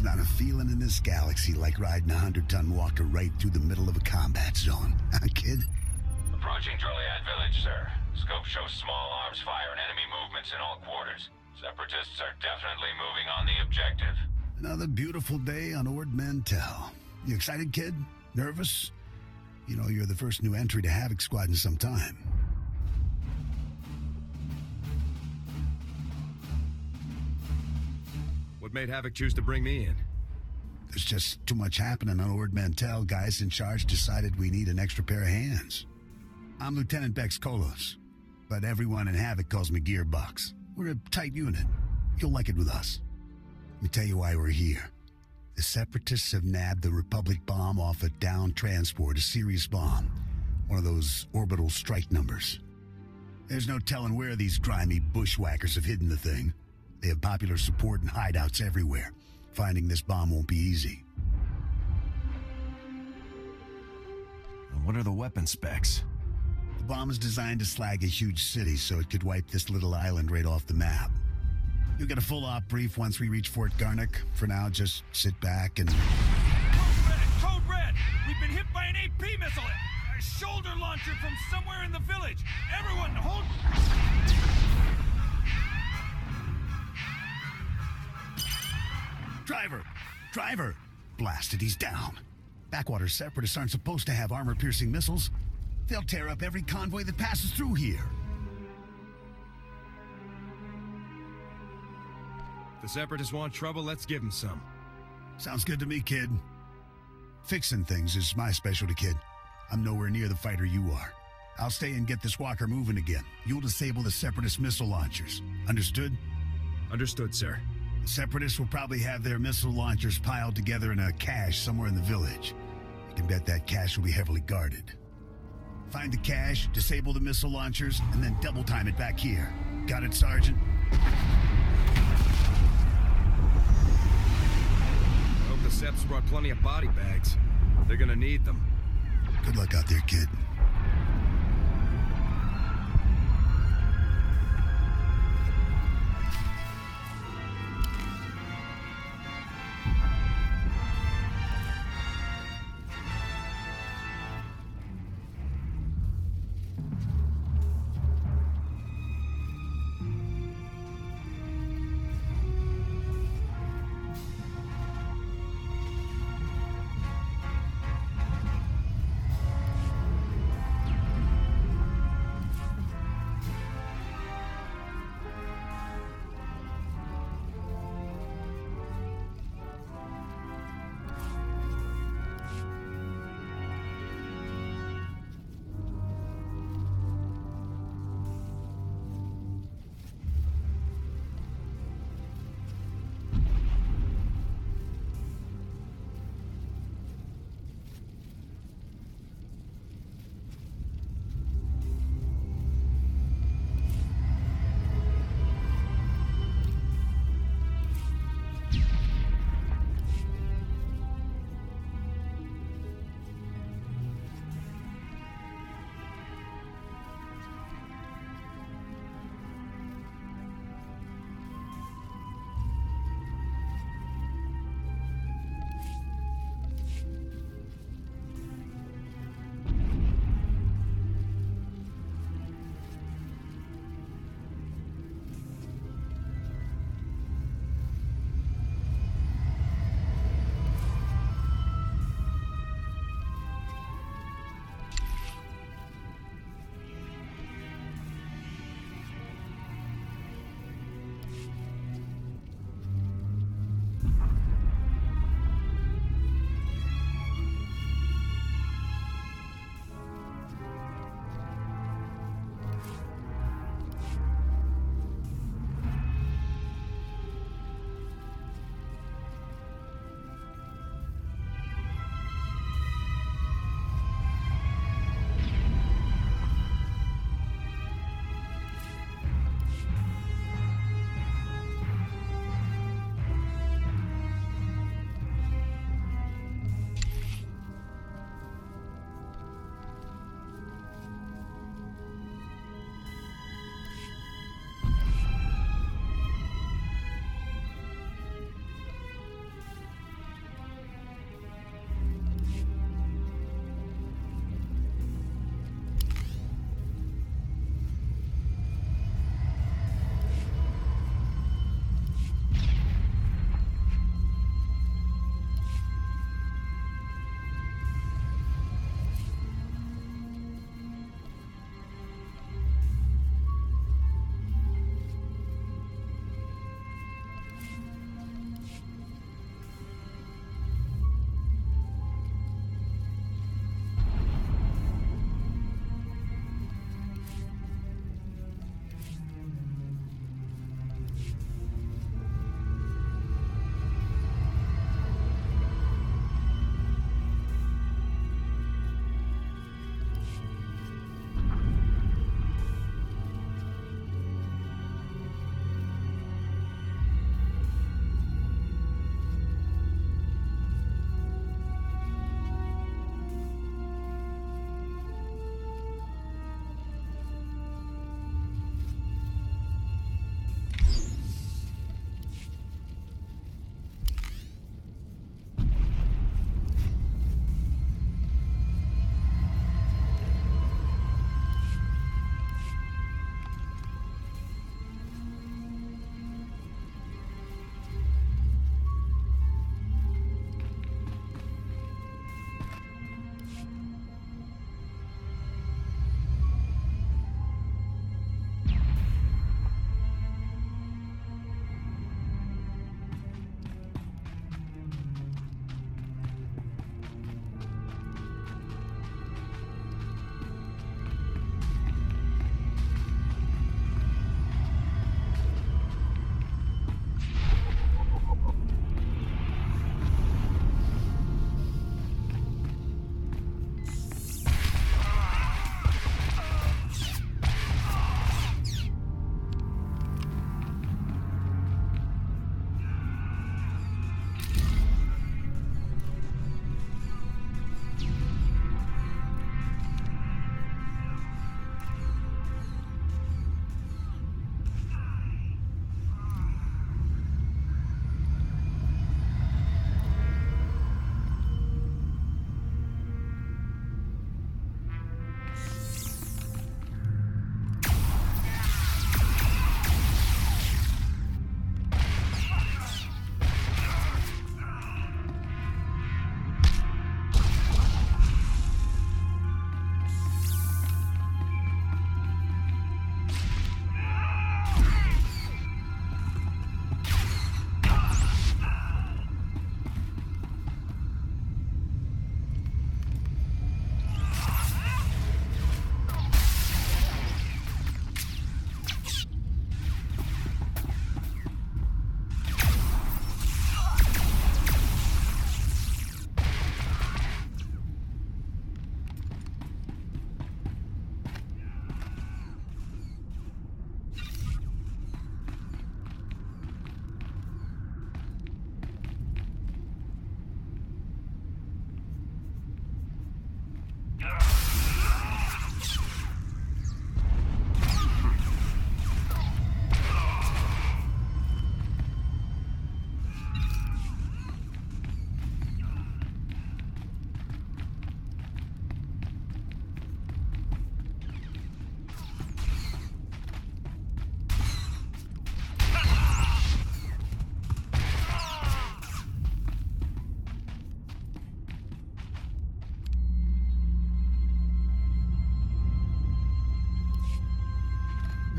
There's not a feeling in this galaxy like riding a 100-ton walker right through the middle of a combat zone. Huh, kid? Approaching Droliad village, sir. Scope shows small arms fire and enemy movements in all quarters. Separatists are definitely moving on the objective. Another beautiful day on Ord Mantell. You excited, kid? Nervous? You know, you're the first new entry to Havoc Squad in some time. What made Havoc choose to bring me in? There's just too much happening on Ord Mantell. Guys in charge decided we need an extra pair of hands. I'm Lieutenant Bex Kolos, but everyone in Havoc calls me Gearbox. We're a tight unit. You'll like it with us. Let me tell you why we're here. The Separatists have nabbed the Republic bomb off a downed transport, a serious bomb. One of those orbital strike numbers. There's no telling where these grimy bushwhackers have hidden the thing. They have popular support and hideouts everywhere. Finding this bomb won't be easy. What are the weapon specs? The bomb is designed to slag a huge city, so it could wipe this little island right off the map. You'll get a full op brief once we reach Fort Garnick. For now, just sit back and... Code Red! We've been hit by an AP missile! A shoulder launcher from somewhere in the village! Everyone, hold... Driver! Blasted, he's down. Backwater Separatists aren't supposed to have armor-piercing missiles. They'll tear up every convoy that passes through here. If the Separatists want trouble, let's give them some. Sounds good to me, kid. Fixing things is my specialty, kid. I'm nowhere near the fighter you are. I'll stay and get this walker moving again. You'll disable the Separatist missile launchers. Understood? Understood, sir. The Separatists will probably have their missile launchers piled together in a cache somewhere in the village. You can bet that cache will be heavily guarded. Find the cache, disable the missile launchers, and then double time it back here. Got it, Sergeant? I hope the Seps brought plenty of body bags. They're gonna need them. Good luck out there, kid.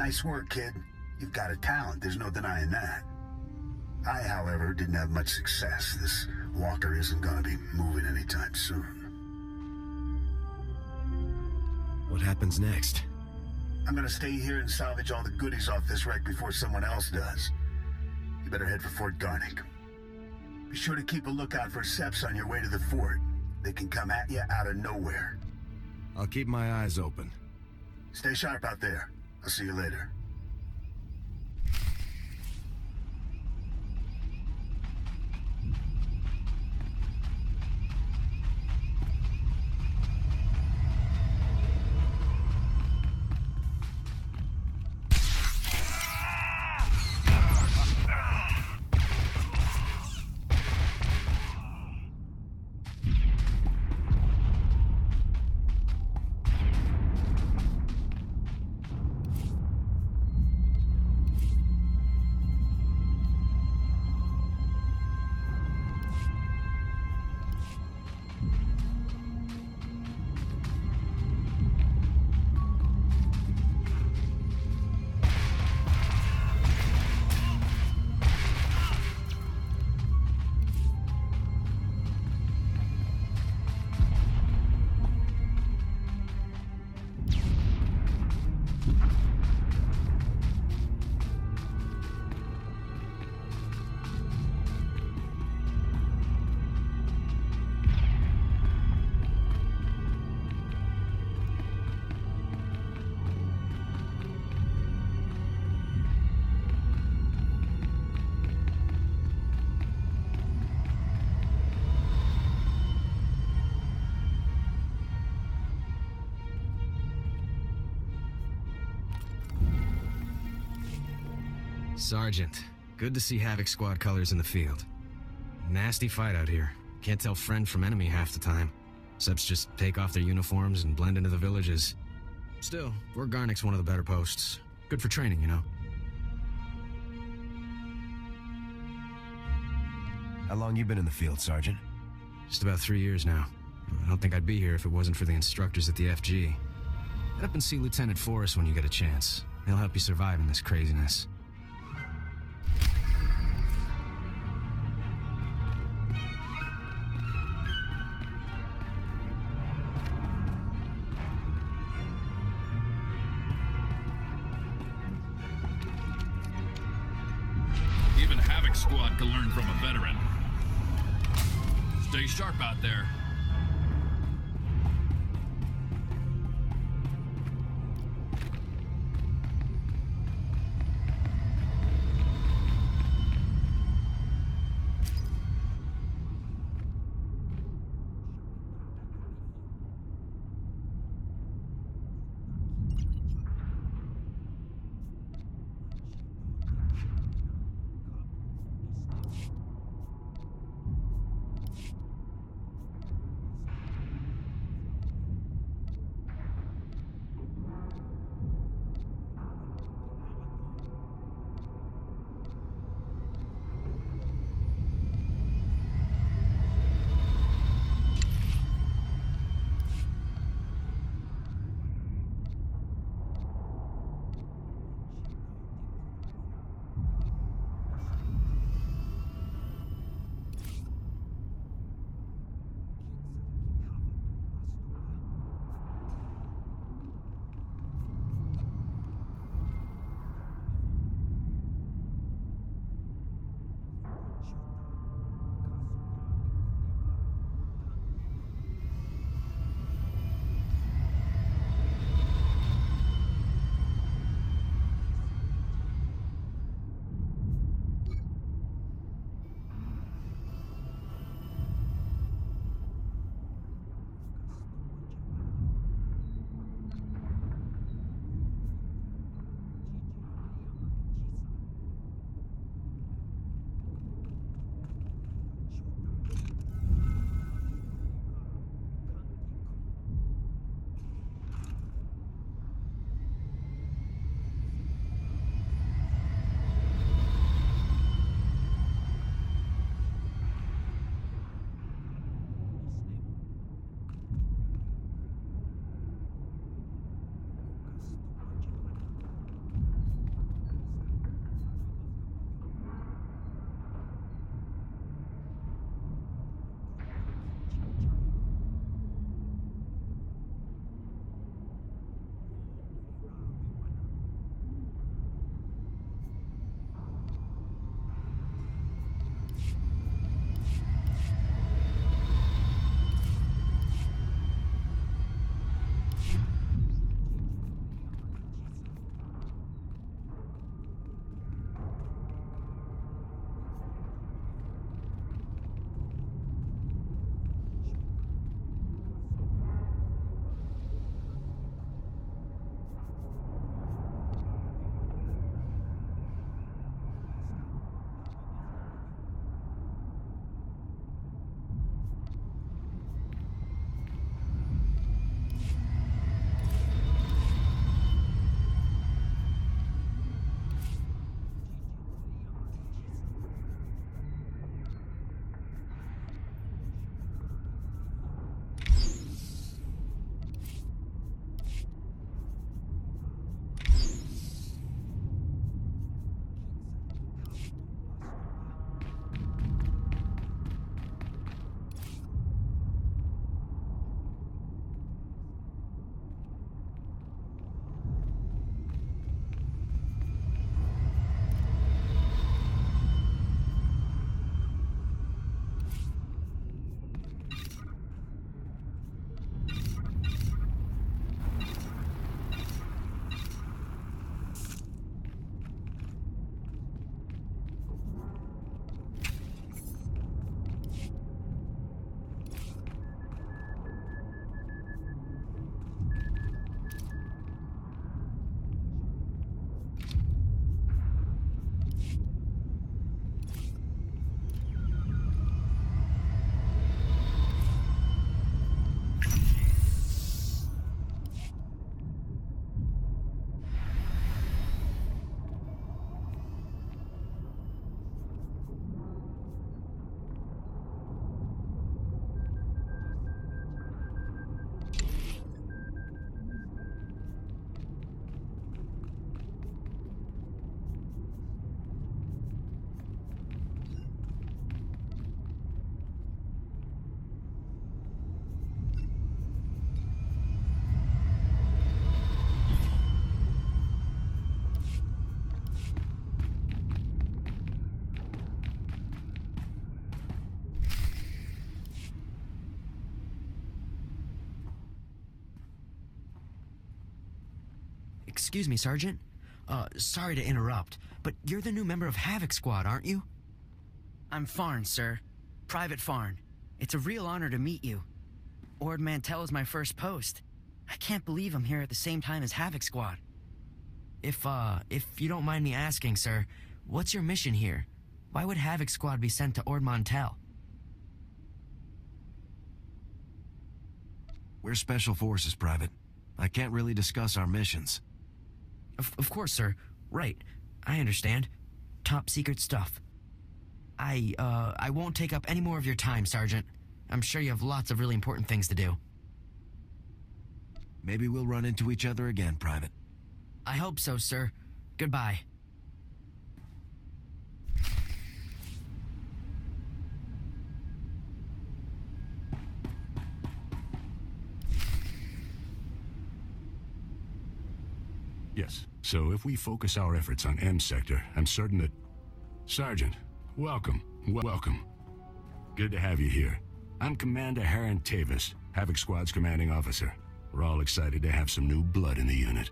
Nice work, kid. You've got a talent, there's no denying that. I, however, didn't have much success. This walker isn't gonna be moving anytime soon. What happens next? I'm gonna stay here and salvage all the goodies off this wreck before someone else does. You better head for Fort Garnick. Be sure to keep a lookout for Seps on your way to the fort. They can come at you out of nowhere. I'll keep my eyes open. Stay sharp out there. I'll see you later. Sergeant, good to see Havoc Squad colors in the field. Nasty fight out here. Can't tell friend from enemy half the time. Seps just take off their uniforms and blend into the villages. Still, Fort Garnick's one of the better posts. Good for training, you know. How long you been in the field, Sergeant? Just about 3 years now. I don't think I'd be here if it wasn't for the instructors at the FG. Head up and see Lieutenant Forrest when you get a chance. He'll help you survive in this craziness. Even Havoc Squad can learn from a veteran. Stay sharp out there. excuse me, Sergeant. Sorry to interrupt, but you're the new member of Havoc Squad, aren't you? I'm Farn, sir. Private Farn. It's a real honor to meet you. Ord Mantell is my first post. I can't believe I'm here at the same time as Havoc Squad. If you don't mind me asking, sir, what's your mission here? Why would Havoc Squad be sent to Ord Mantell? We're Special Forces, Private. I can't really discuss our missions. Of course, sir. Right. I understand. Top secret stuff. I won't take up any more of your time, Sergeant. I'm sure you have lots of really important things to do. Maybe we'll run into each other again, Private. I hope so, sir. Goodbye. Yes, so if we focus our efforts on M Sector, I'm certain that... Sergeant, welcome. Welcome. Good to have you here. I'm Commander Harren Tavis, Havoc Squad's commanding officer. We're all excited to have some new blood in the unit.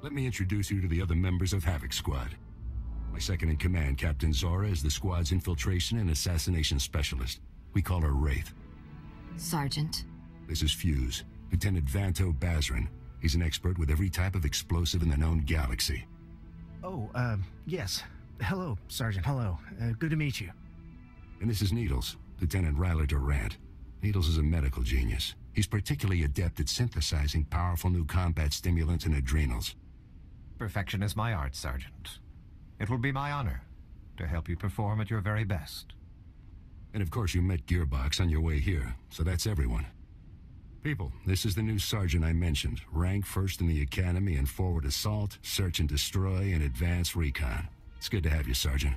Let me introduce you to the other members of Havoc Squad. My second-in-command, Captain Zora, is the squad's infiltration and assassination specialist. We call her Wraith. Sergeant. This is Fuse, Lieutenant Vanto Bazrin. He's an expert with every type of explosive in the known galaxy. Oh, yes. Hello, Sergeant. Hello. Good to meet you. And this is Needles, Lieutenant Ryler Durant. Needles is a medical genius. He's particularly adept at synthesizing powerful new combat stimulants and adrenals. Perfection is my art, Sergeant. It will be my honor to help you perform at your very best. And of course you met Gearbox on your way here, so that's everyone. People, this is the new sergeant I mentioned. Rank first in the academy in forward assault, search and destroy, and advanced recon. It's good to have you, Sergeant.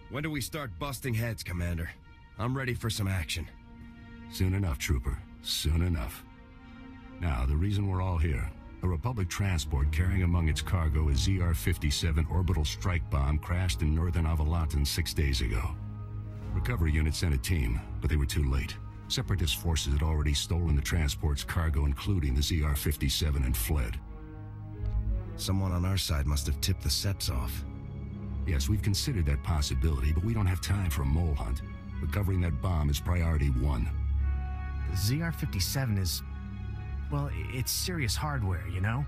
When do we start busting heads, Commander? I'm ready for some action. Soon enough, Trooper. Soon enough. Now, the reason we're all here. A Republic transport carrying among its cargo a ZR-57 orbital strike bomb crashed in northern Avalatan 6 days ago. Recovery unit sent a team, but they were too late. Separatist forces had already stolen the transport's cargo, including the ZR-57, and fled. Someone on our side must have tipped the Seps off. Yes, we've considered that possibility, but we don't have time for a mole hunt. Recovering that bomb is priority one. The ZR-57 is... well, it's serious hardware, you know?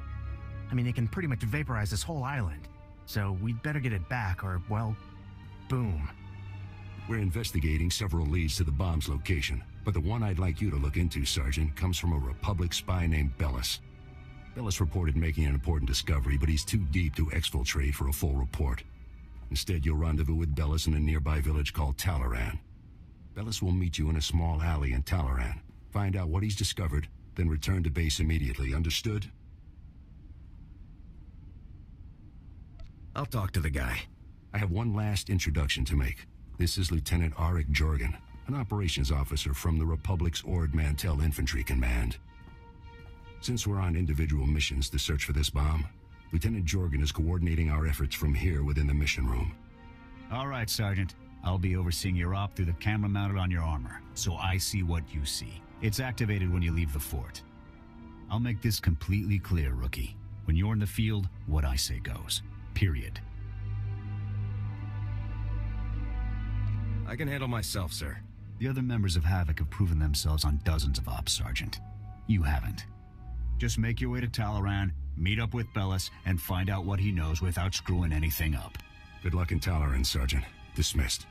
I mean, it can pretty much vaporize this whole island. So we'd better get it back, or, well, boom. We're investigating several leads to the bomb's location, but the one I'd like you to look into, Sergeant, comes from a Republic spy named Bellis. Bellis reported making an important discovery, but he's too deep to exfiltrate for a full report. Instead, you'll rendezvous with Bellis in a nearby village called Talaran. Bellis will meet you in a small alley in Talaran. Find out what he's discovered, then return to base immediately. Understood? I'll talk to the guy. I have one last introduction to make. This is Lieutenant Arik Jorgen, an operations officer from the Republic's Ord Mantell Infantry Command. Since we're on individual missions to search for this bomb, Lieutenant Jorgen is coordinating our efforts from here within the mission room. All right, Sergeant. I'll be overseeing your op through the camera mounted on your armor, so I see what you see. It's activated when you leave the fort. I'll make this completely clear, Rookie. When you're in the field, what I say goes. Period. I can handle myself, sir. The other members of Havoc have proven themselves on dozens of ops, Sergeant. You haven't. Just make your way to Talaran, meet up with Bellis, and find out what he knows without screwing anything up. Good luck in Talaran, Sergeant. Dismissed.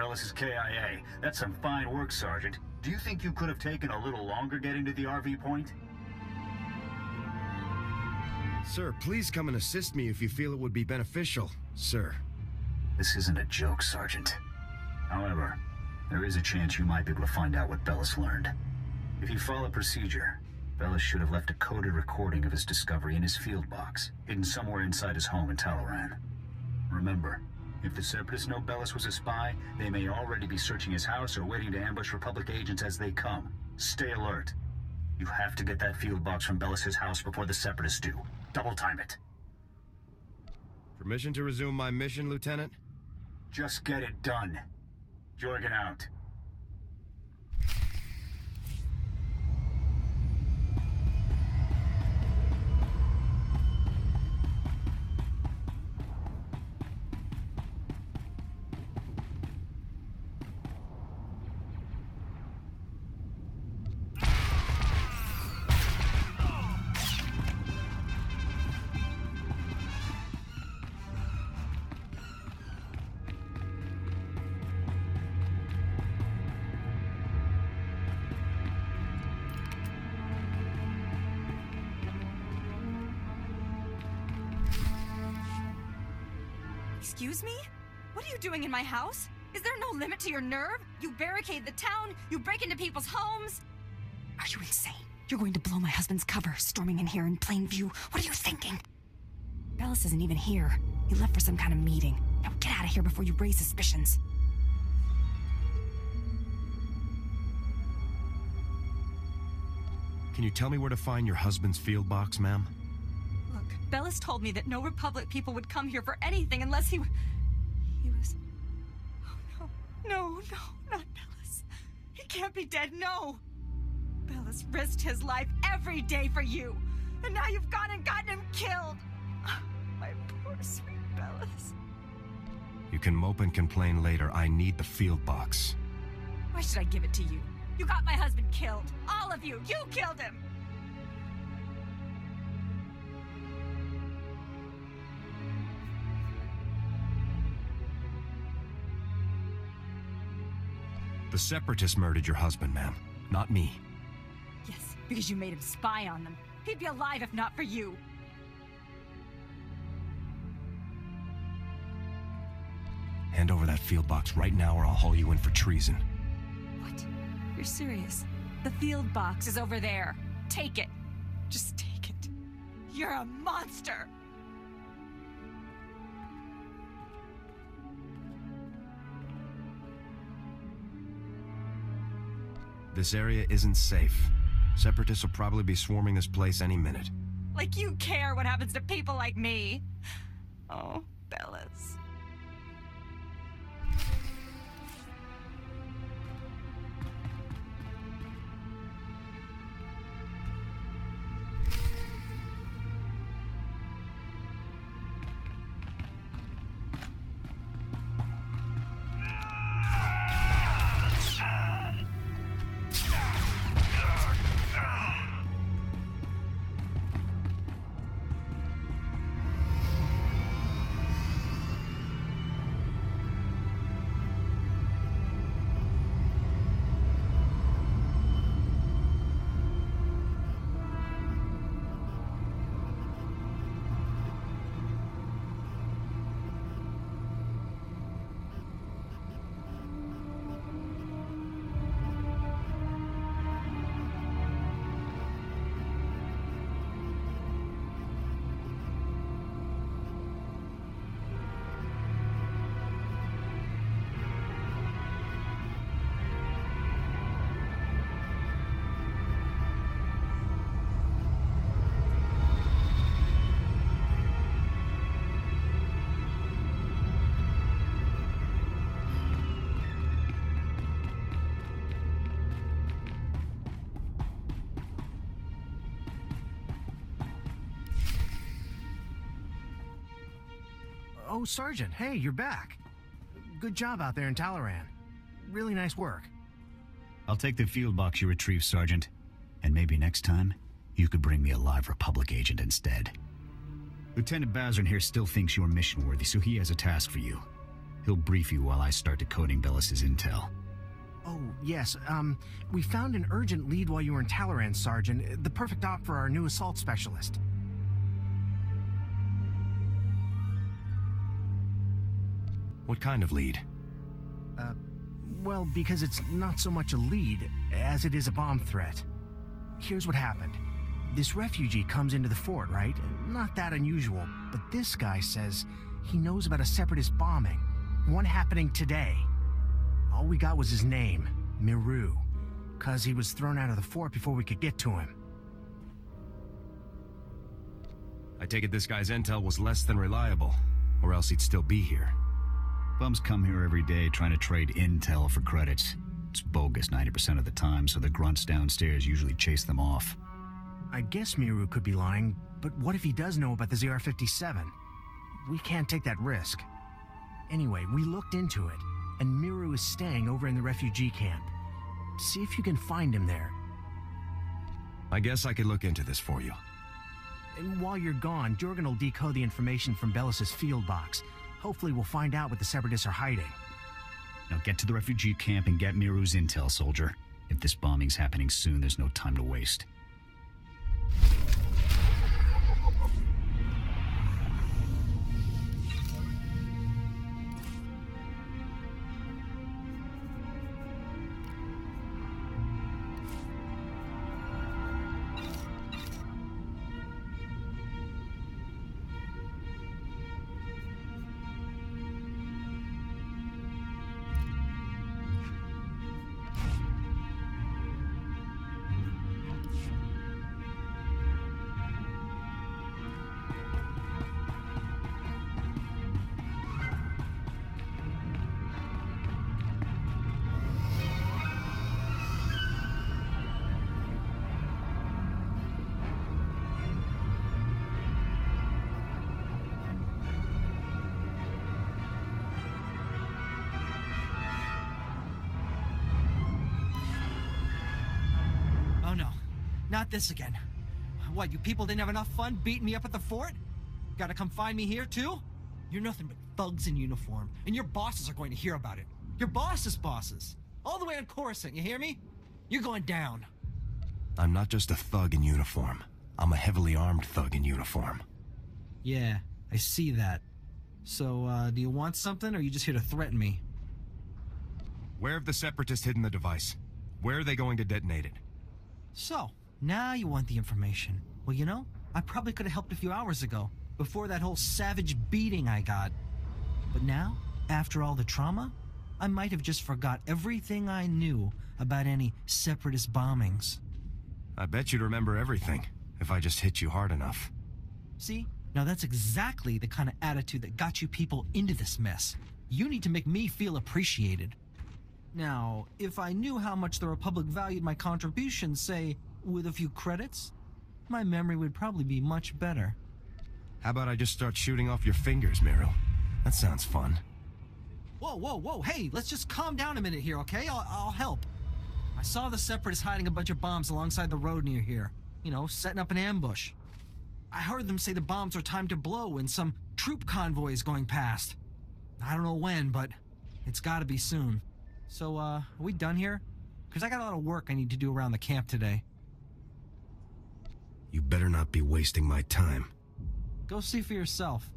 Bellis is KIA. That's some fine work, Sergeant. Do you think you could have taken a little longer getting to the RV point? Sir, please come and assist me if you feel it would be beneficial, sir. This isn't a joke, Sergeant. However, there is a chance you might be able to find out what Bellis learned. If you follow procedure, Bellis should have left a coded recording of his discovery in his field box, hidden somewhere inside his home in Talaran. Remember, if the Separatists know Bellis was a spy, they may already be searching his house or waiting to ambush Republic agents as they come. Stay alert. You have to get that field box from Bellis' house before the Separatists do. Double time it. Permission to resume my mission, Lieutenant? Just get it done. Jorgen out. Excuse me? What are you doing in my house? Is there no limit to your nerve? You barricade the town, you break into people's homes. Are you insane? You're going to blow my husband's cover, storming in here in plain view. What are you thinking? Bellis isn't even here. He left for some kind of meeting. Now get out of here before you raise suspicions. Can you tell me where to find your husband's field box, ma'am? Look, Bellis told me that no Republic people would come here for anything unless he was... Oh, no, not Bellis. He can't be dead, no. Bellis risked his life every day for you, and now you've gone and gotten him killed. My poor, sweet Bellis. You can mope and complain later. I need the field box. Why should I give it to you? You got my husband killed. All of you. You killed him. The Separatists murdered your husband, ma'am. Not me. Yes, because you made him spy on them. He'd be alive if not for you. Hand over that field box right now or I'll haul you in for treason. What? You're serious? The field box is over there. Take it. Just take it. You're a monster! This area isn't safe. Separatists will probably be swarming this place any minute. Like you care what happens to people like me. Oh, Bellis. Oh, Sergeant, hey, you're back. Good job out there in Talaran. Really nice work. I'll take the field box you retrieved, Sergeant. And maybe next time, you could bring me a live Republic agent instead. Lieutenant Bazrin here still thinks you're mission-worthy, so he has a task for you. He'll brief you while I start decoding Bellis's intel. Oh, yes, we found an urgent lead while you were in Talaran, Sergeant. The perfect op for our new assault specialist. What kind of lead? Well, because it's not so much a lead as it is a bomb threat. Here's what happened. This refugee comes into the fort, right? Not that unusual, but this guy says he knows about a separatist bombing. One happening today. All we got was his name, Miru, cause he was thrown out of the fort before we could get to him. I take it this guy's intel was less than reliable, or else he'd still be here. Bums come here every day trying to trade intel for credits. It's bogus 90% of the time, so the grunts downstairs usually chase them off. I guess Miru could be lying, but what if he does know about the ZR-57? We can't take that risk. Anyway, we looked into it, and Miru is staying over in the refugee camp. See if you can find him there. I guess I could look into this for you. And while you're gone, Jorgen will decode the information from Bellis's field box. Hopefully we'll find out what the Separatists are hiding. Now get to the refugee camp and get Miru's intel, soldier. If this bombing's happening soon, there's no time to waste. Not this again. What, you people didn't have enough fun beating me up at the fort? Gotta come find me here, too? You're nothing but thugs in uniform, and your bosses are going to hear about it. Your boss's bosses. All the way on Coruscant, you hear me? You're going down. I'm not just a thug in uniform. I'm a heavily armed thug in uniform. Yeah, I see that. So, do you want something, or are you just here to threaten me? Where have the Separatists hidden the device? Where are they going to detonate it? So, now you want the information. Well, you know, I probably could have helped a few hours ago, before that whole savage beating I got. But now, after all the trauma, I might have just forgot everything I knew about any Separatist bombings. I bet you'd remember everything, if I just hit you hard enough. See? Now that's exactly the kind of attitude that got you people into this mess. You need to make me feel appreciated. Now, if I knew how much the Republic valued my contribution, say, with a few credits, my memory would probably be much better. How about I just start shooting off your fingers, Miru? That sounds fun. Whoa, hey, let's just calm down a minute here, okay? I'll help. I saw the Separatists hiding a bunch of bombs alongside the road near here. You know, setting up an ambush. I heard them say the bombs are timed to blow when some troop convoy is going past. I don't know when, but it's gotta be soon. So, are we done here? Because I got a lot of work I need to do around the camp today. You better not be wasting my time. Go see for yourself.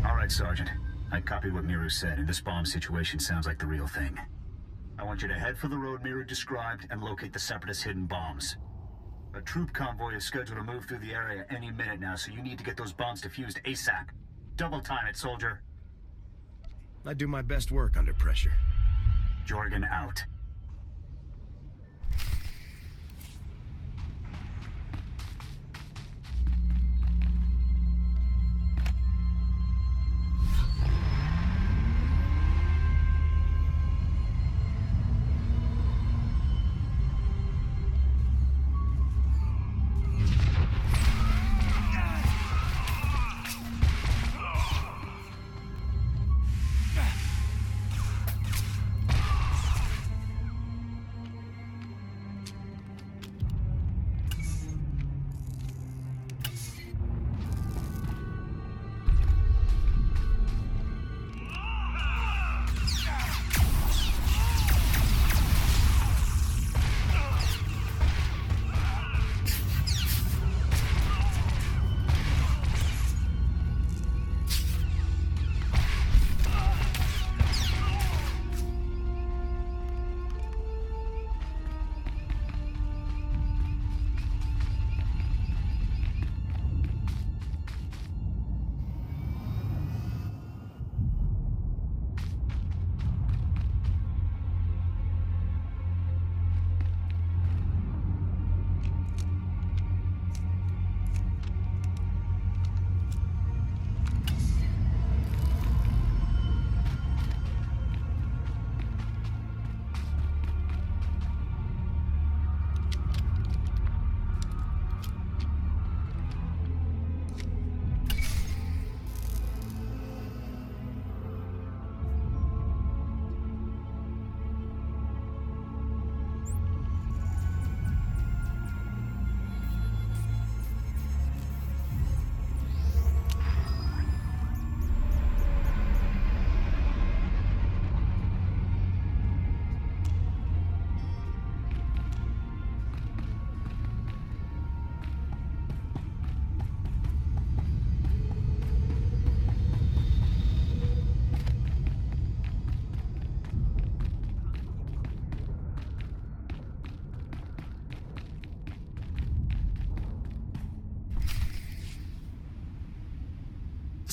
All right, Sergeant. I copied what Miru said, and this bomb situation sounds like the real thing. I want you to head for the road Miru described and locate the Separatist hidden bombs. A troop convoy is scheduled to move through the area any minute now, so you need to get those bombs defused ASAP. Double time it, soldier. I do my best work under pressure. Jorgen out.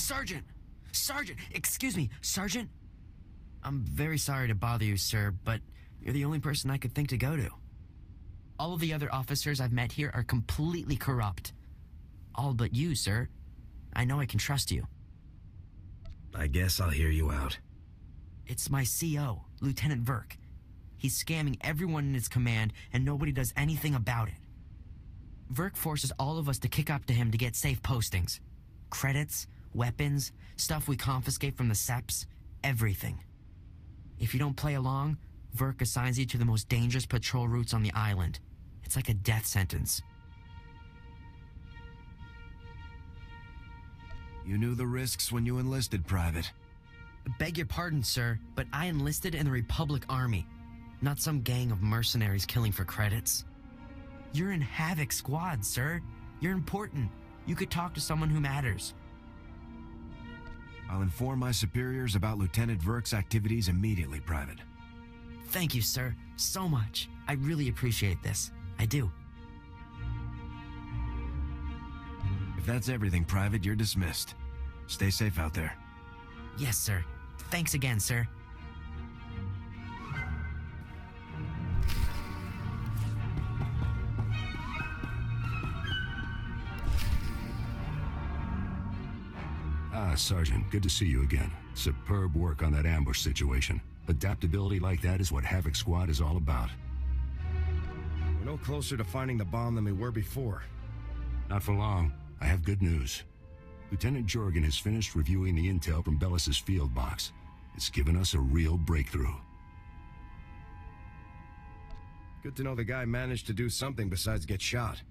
Sergeant! Sergeant! Excuse me, Sergeant? I'm very sorry to bother you, sir, but you're the only person I could think to go to. All of the other officers I've met here are completely corrupt. All but you, sir. I know I can trust you. I guess I'll hear you out. It's my CO, Lieutenant Verk. He's scamming everyone in his command, and nobody does anything about it. Verk forces all of us to kick up to him to get safe postings. Credits, weapons, stuff we confiscate from the SEPs, everything. If you don't play along, Verk assigns you to the most dangerous patrol routes on the island. It's like a death sentence. You knew the risks when you enlisted, Private. Beg your pardon, sir, but I enlisted in the Republic Army, not some gang of mercenaries killing for credits. You're in Havoc Squad, sir. You're important. You could talk to someone who matters. I'll inform my superiors about Lieutenant Verk's activities immediately, Private. Thank you, sir, so much. I really appreciate this. I do. If that's everything, Private, you're dismissed. Stay safe out there. Yes, sir. Thanks again, sir. Sergeant, good to see you again. Superb work on that ambush situation. Adaptability like that is what Havoc Squad is all about. We're no closer to finding the bomb than we were before. Not for long. I have good news. Lieutenant Jorgen has finished reviewing the intel from Bellis's field box. It's given us a real breakthrough. Good to know the guy managed to do something besides get shot.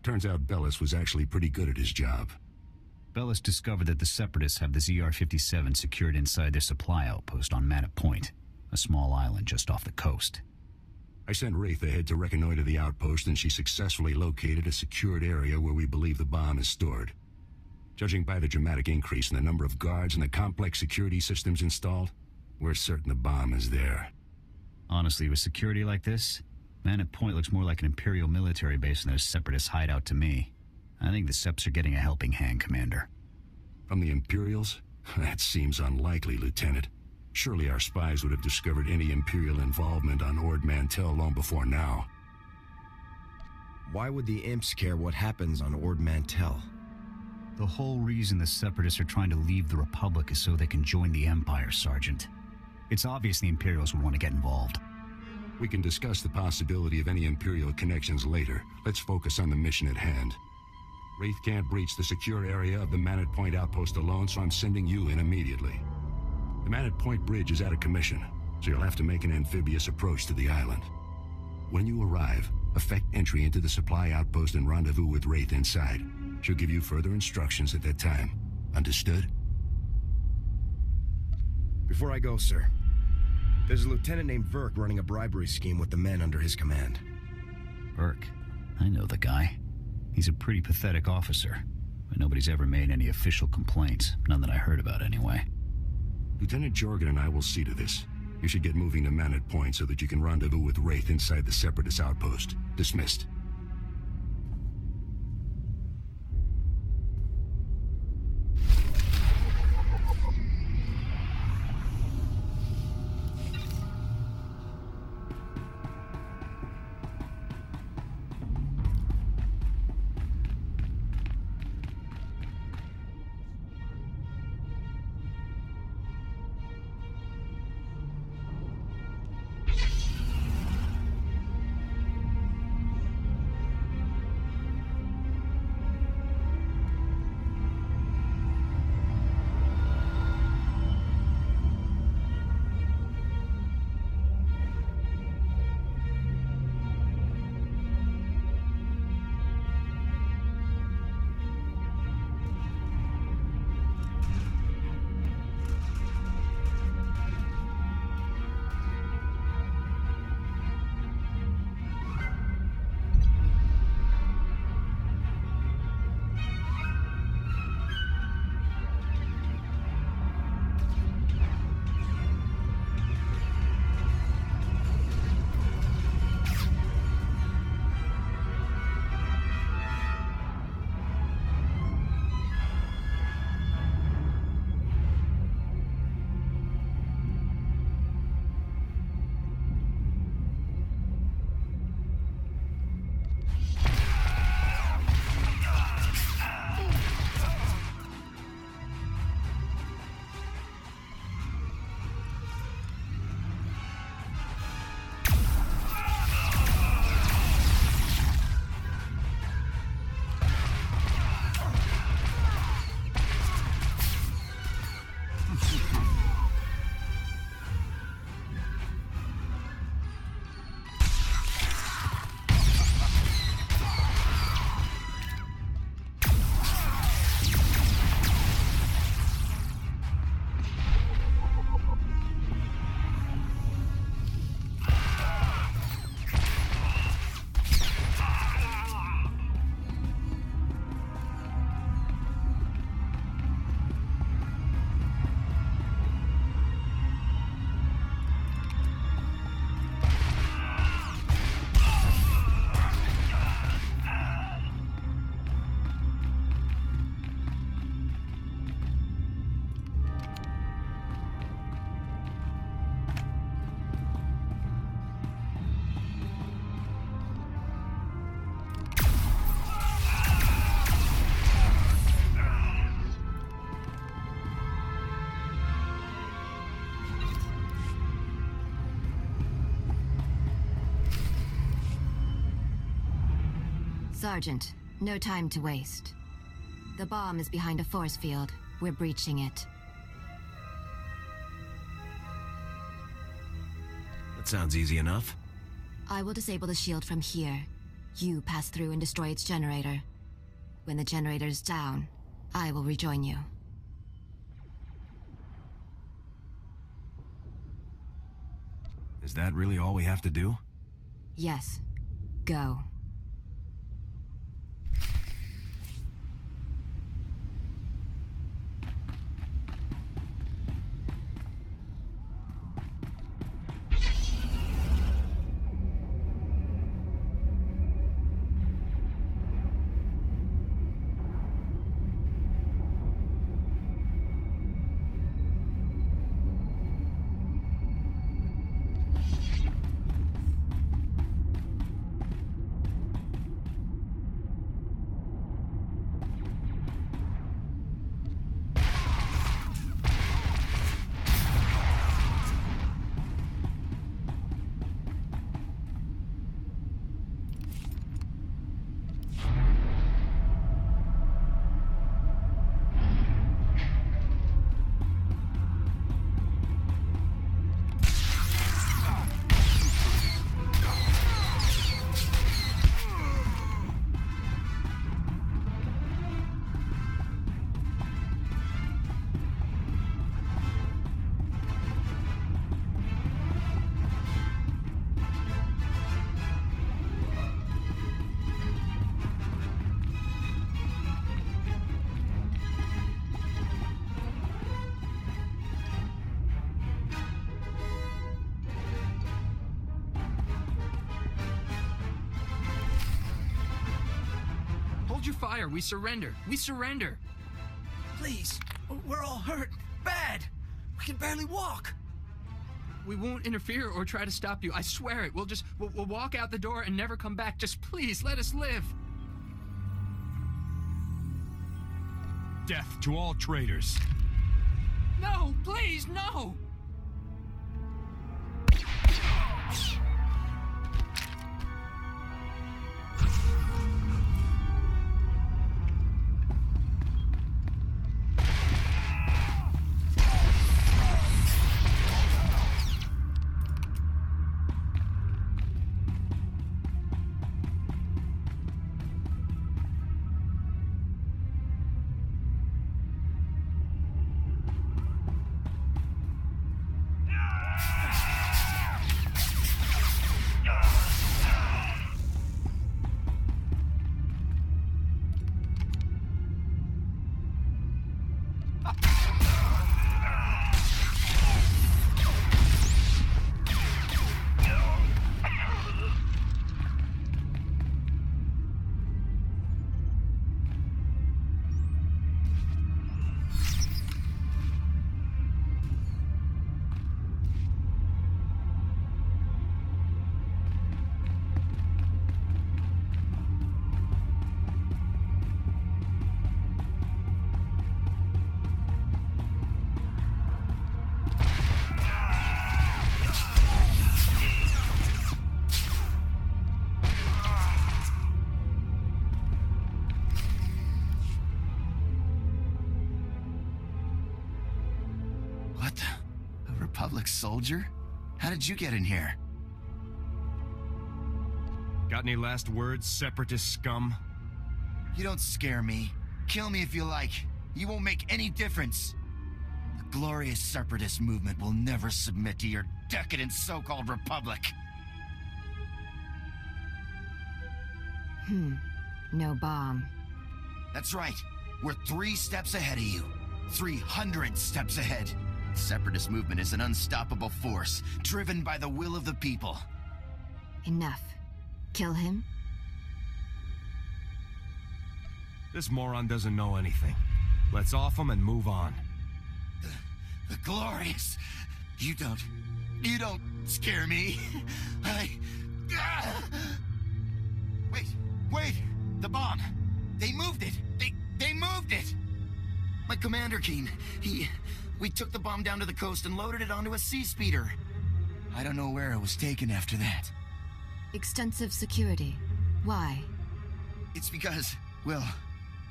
Turns out Bellis was actually pretty good at his job. Bellis discovered that the Separatists have the ZR-57 secured inside their supply outpost on Manor Point, a small island just off the coast. I sent Wraith ahead to reconnoiter the outpost, and she successfully located a secured area where we believe the bomb is stored. Judging by the dramatic increase in the number of guards and the complex security systems installed, we're certain the bomb is there. Honestly, with security like this, Manor Point looks more like an Imperial military base than a Separatist hideout to me. I think the Seps are getting a helping hand, Commander. From the Imperials? That seems unlikely, Lieutenant. Surely our spies would have discovered any Imperial involvement on Ord Mantell long before now. Why would the Imps care what happens on Ord Mantell? The whole reason the Separatists are trying to leave the Republic is so they can join the Empire, Sergeant. It's obvious the Imperials would want to get involved. We can discuss the possibility of any Imperial connections later. Let's focus on the mission at hand. Wraith can't breach the secure area of the Manor Point outpost alone, so I'm sending you in immediately. The Manor Point bridge is out of commission, so you'll have to make an amphibious approach to the island. When you arrive, effect entry into the supply outpost and rendezvous with Wraith inside. She'll give you further instructions at that time. Understood? Before I go, sir, there's a lieutenant named Verk running a bribery scheme with the men under his command. Verk? I know the guy. He's a pretty pathetic officer, but nobody's ever made any official complaints. None that I heard about, anyway. Lieutenant Jorgen and I will see to this. You should get moving to Manor Point so that you can rendezvous with Wraith inside the Separatist outpost. Dismissed. Sergeant, no time to waste. The bomb is behind a force field. We're breaching it. That sounds easy enough. I will disable the shield from here. You pass through and destroy its generator. When the generator is down, I will rejoin you. Is that really all we have to do? Yes. Go. Hold your fire. We surrender. We surrender. Please, we're all hurt. Bad. We can barely walk. We won't interfere or try to stop you. I swear it. We'll walk out the door and never come back. Just please let us live. Death to all traitors. No, please, no. What the? A Republic soldier? How did you get in here? Got any last words, separatist scum? You don't scare me. Kill me if you like. You won't make any difference. The glorious separatist movement will never submit to your decadent so-called Republic. No bomb. That's right. We're 3 steps ahead of you. 300 steps ahead. The separatist movement is an unstoppable force, driven by the will of the people. Enough. Kill him? This moron doesn't know anything. Let's off him and move on. The glorious. You don't scare me. Wait! The bomb! They moved it! They moved it! My commander, Keen, we took the bomb down to the coast and loaded it onto a sea speeder. I don't know where it was taken after that. Extensive security. Why? It's because, well,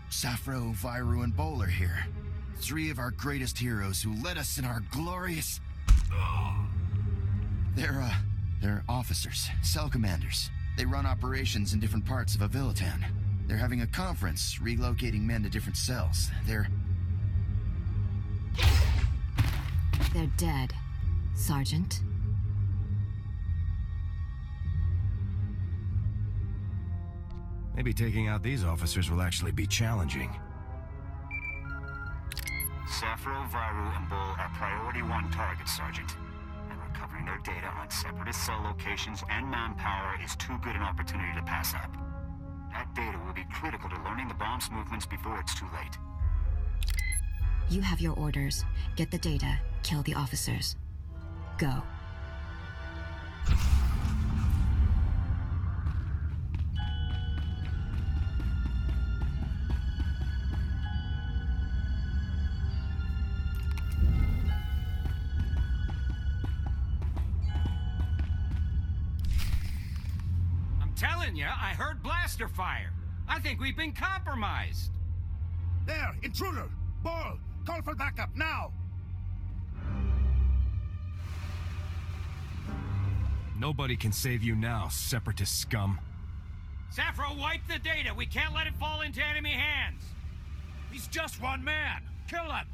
Sappho, Viru, and Bol are here. 3 of our greatest heroes who led us in our glorious... They're officers, cell commanders. They run operations in different parts of Avilitan. They're having a conference, relocating men to different cells. They're dead, Sergeant. Maybe taking out these officers will actually be challenging. Sappho, Viru, and Bol are priority 1 targets, Sergeant. And recovering their data on Separatist cell locations and manpower is too good an opportunity to pass up. That data will be critical to learning the bomb's movements before it's too late. You have your orders. Get the data, kill the officers. Go. Telling you, I heard blaster fire. I think we've been compromised. There, intruder! Bol, call for backup now! Nobody can save you now, Separatist scum. Sappho, wipe the data. We can't let it fall into enemy hands. He's just one man. Kill him.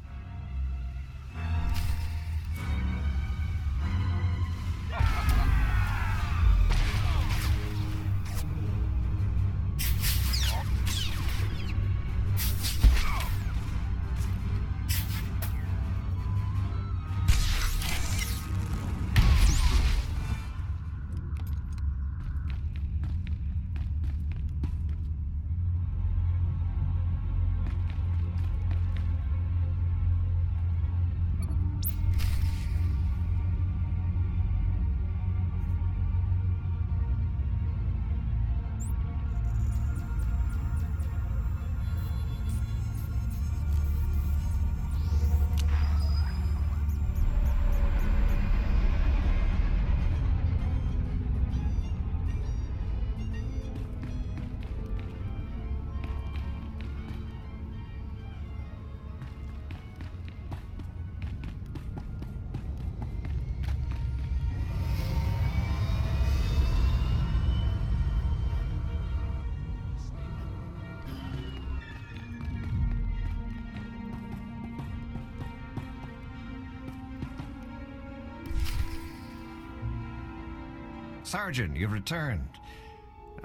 Sergeant, you've returned.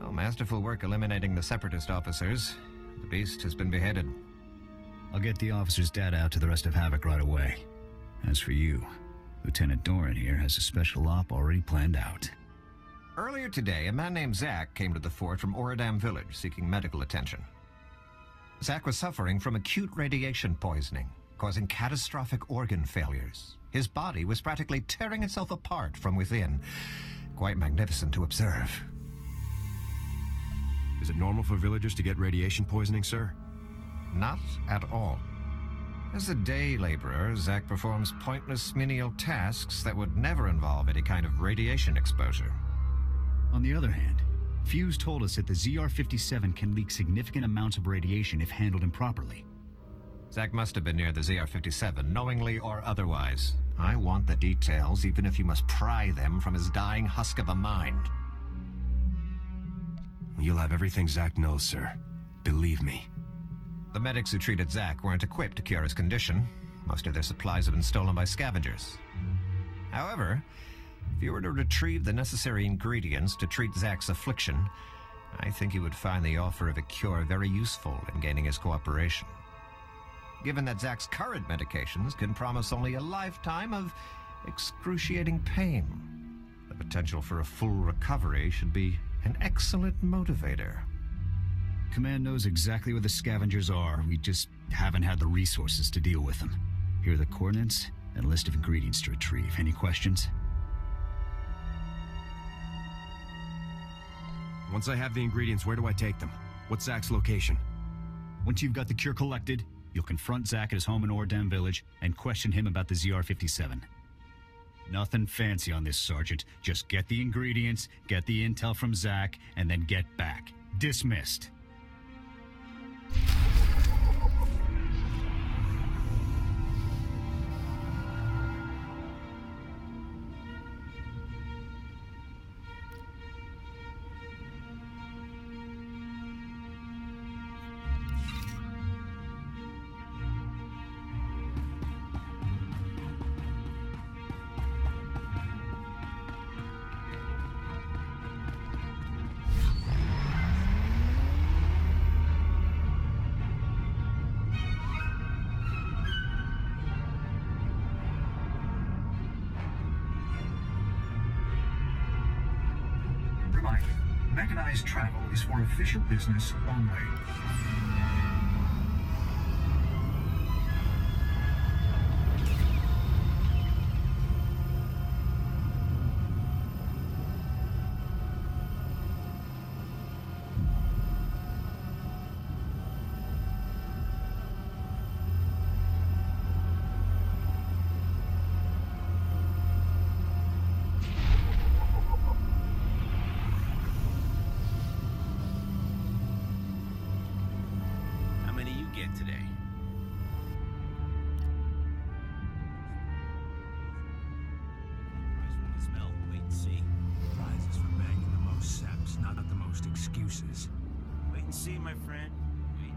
Oh, masterful work eliminating the Separatist officers. The beast has been beheaded. I'll get the officers' data out to the rest of Havoc right away. As for you, Lieutenant Doran here has a special op already planned out. Earlier today, a man named Zach came to the fort from Oradam village seeking medical attention. Zach was suffering from acute radiation poisoning, causing catastrophic organ failures. His body was practically tearing itself apart from within. Quite magnificent to observe. Is it normal for villagers to get radiation poisoning, sir? Not at all. As a day laborer, Zach performs pointless menial tasks that would never involve any kind of radiation exposure. On the other hand, Fuse told us that the ZR-57 can leak significant amounts of radiation if handled improperly. Zach must have been near the ZR-57, knowingly or otherwise. I want the details, even if you must pry them from his dying husk of a mind. You'll have everything Zach knows, sir. Believe me. The medics who treated Zach weren't equipped to cure his condition. Most of their supplies have been stolen by scavengers. However, if you were to retrieve the necessary ingredients to treat Zach's affliction, I think you would find the offer of a cure very useful in gaining his cooperation. Given that Zach's current medications can promise only a lifetime of excruciating pain, the potential for a full recovery should be an excellent motivator. Command knows exactly where the scavengers are. We just haven't had the resources to deal with them. Here are the coordinates and a list of ingredients to retrieve. Any questions? Once I have the ingredients, where do I take them? What's Zach's location? Once you've got the cure collected, you'll confront Zach at his home in Oradam village and question him about the ZR-57. Nothing fancy on this, Sergeant. Just get the ingredients, get the intel from Zach, and then get back. Dismissed. reminder, mechanized travel is for official business only. Today. Smell, wait and see. Prizes for banging the most seps, not the most excuses. Wait and see, my friend. Wait.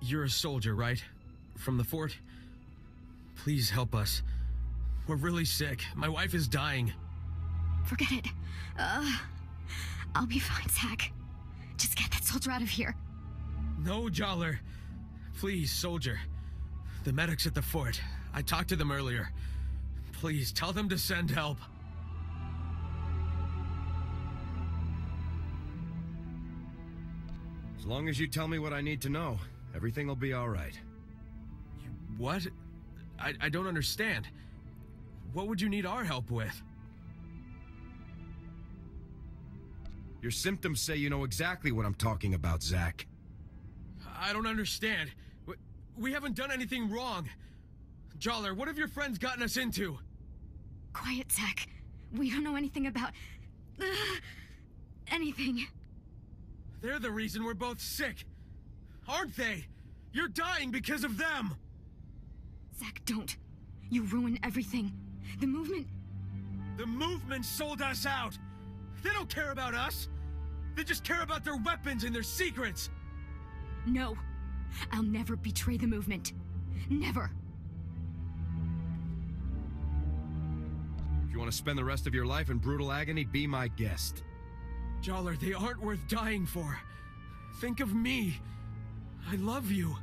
You're a soldier, right? From the fort? Please help us. We're really sick. My wife is dying. Forget it. I'll be fine, Zach. Just get that soldier out of here. No, Jollar. Please, soldier. The medics at the fort. I talked to them earlier. Please, tell them to send help. As long as you tell me what I need to know, everything will be all right. What? I don't understand. What would you need our help with? Your symptoms say you know exactly what I'm talking about, Zach. I don't understand. We haven't done anything wrong. Joller, what have your friends gotten us into? Quiet, Zach. We don't know anything about... anything. They're the reason we're both sick. Aren't they? You're dying because of them! Zach, don't. You ruin everything. The movement... The movement sold us out! They don't care about us! They just care about their weapons and their secrets! No. I'll never betray the movement. Never. If you want to spend the rest of your life in brutal agony, be my guest. Joller, they aren't worth dying for. Think of me. I love you.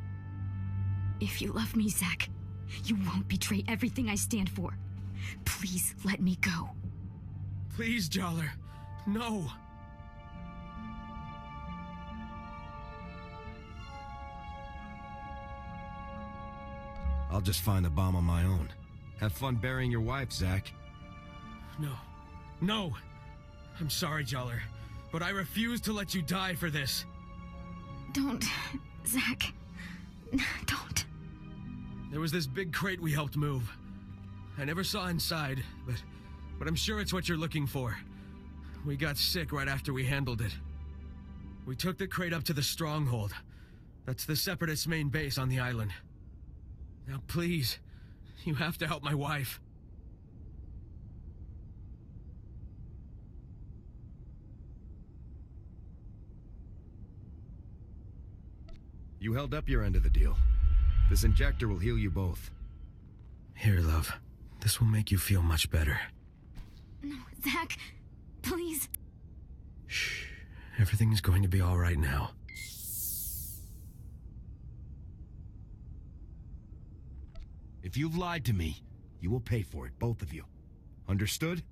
If you love me, Zach, you won't betray everything I stand for. Please let me go. Please, Joller. No. I'll just find the bomb on my own. Have fun burying your wife, Zach. No. No! I'm sorry, Joller, but I refuse to let you die for this. Don't, Zach. Don't. There was this big crate we helped move. I never saw inside, but I'm sure it's what you're looking for. We got sick right after we handled it. We took the crate up to the stronghold. That's the Separatists' main base on the island. Now please, you have to help my wife. You held up your end of the deal. This injector will heal you both. Here, love. This will make you feel much better. No, Zach, please. Shh. Everything's going to be all right now. If you've lied to me, you will pay for it, both of you. Understood?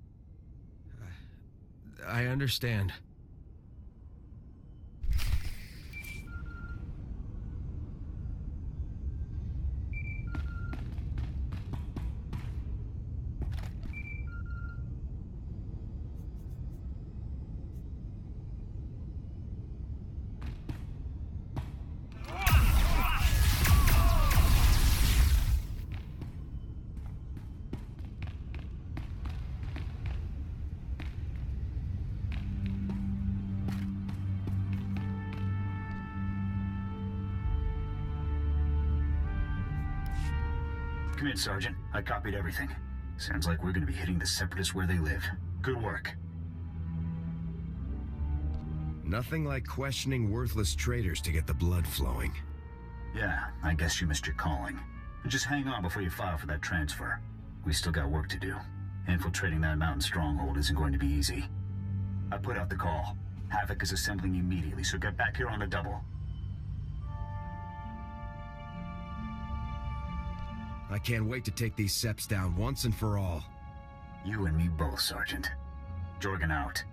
I understand. Come in, Sergeant. I copied everything. Sounds like we're gonna be hitting the Separatists where they live. Good work. Nothing like questioning worthless traitors to get the blood flowing. Yeah, I guess you missed your calling. But just hang on before you file for that transfer. We still got work to do. Infiltrating that mountain stronghold isn't going to be easy. I put out the call. Havoc is assembling immediately, so get back here on the double. I can't wait to take these Seps down once and for all. You and me both, Sergeant. Jorgen out.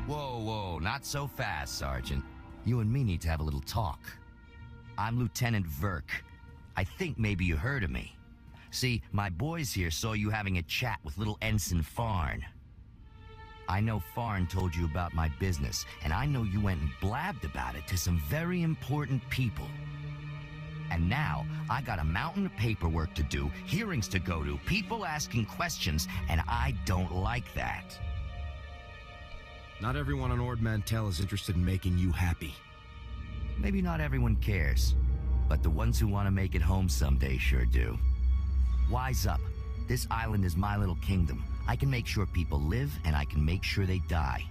Whoa, not so fast, Sergeant. You and me need to have a little talk. I'm Lieutenant Verk. I think maybe you heard of me. See, my boys here saw you having a chat with little Ensign Farn. I know Farn told you about my business, and I know you went and blabbed about it to some very important people. And now, I got a mountain of paperwork to do, hearings to go to, people asking questions, and I don't like that. Not everyone on Ord Mantell is interested in making you happy. Maybe not everyone cares, but the ones who want to make it home someday sure do. Wise up. This island is my little kingdom. I can make sure people live, and I can make sure they die.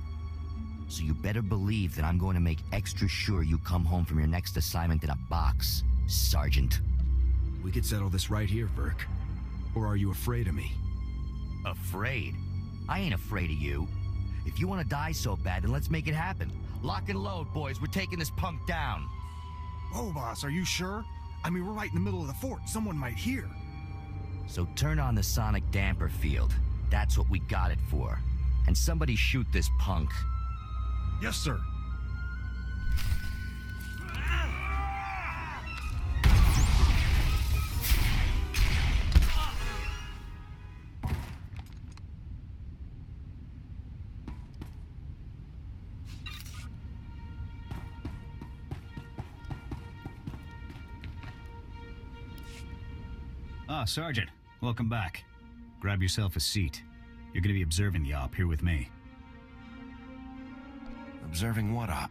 So you better believe that I'm going to make extra sure you come home from your next assignment in a box, Sergeant. We could settle this right here, Verk. Or are you afraid of me? Afraid? I ain't afraid of you. If you want to die so bad, then let's make it happen. Lock and load, boys. We're taking this punk down. Oh, boss, are you sure? I mean, we're right in the middle of the fort. Someone might hear. So turn on the sonic damper field. That's what we got it for. And somebody shoot this punk. Yes, sir. Ah, Sergeant. Welcome back. Grab yourself a seat. You're going to be observing the op here with me. Observing what op?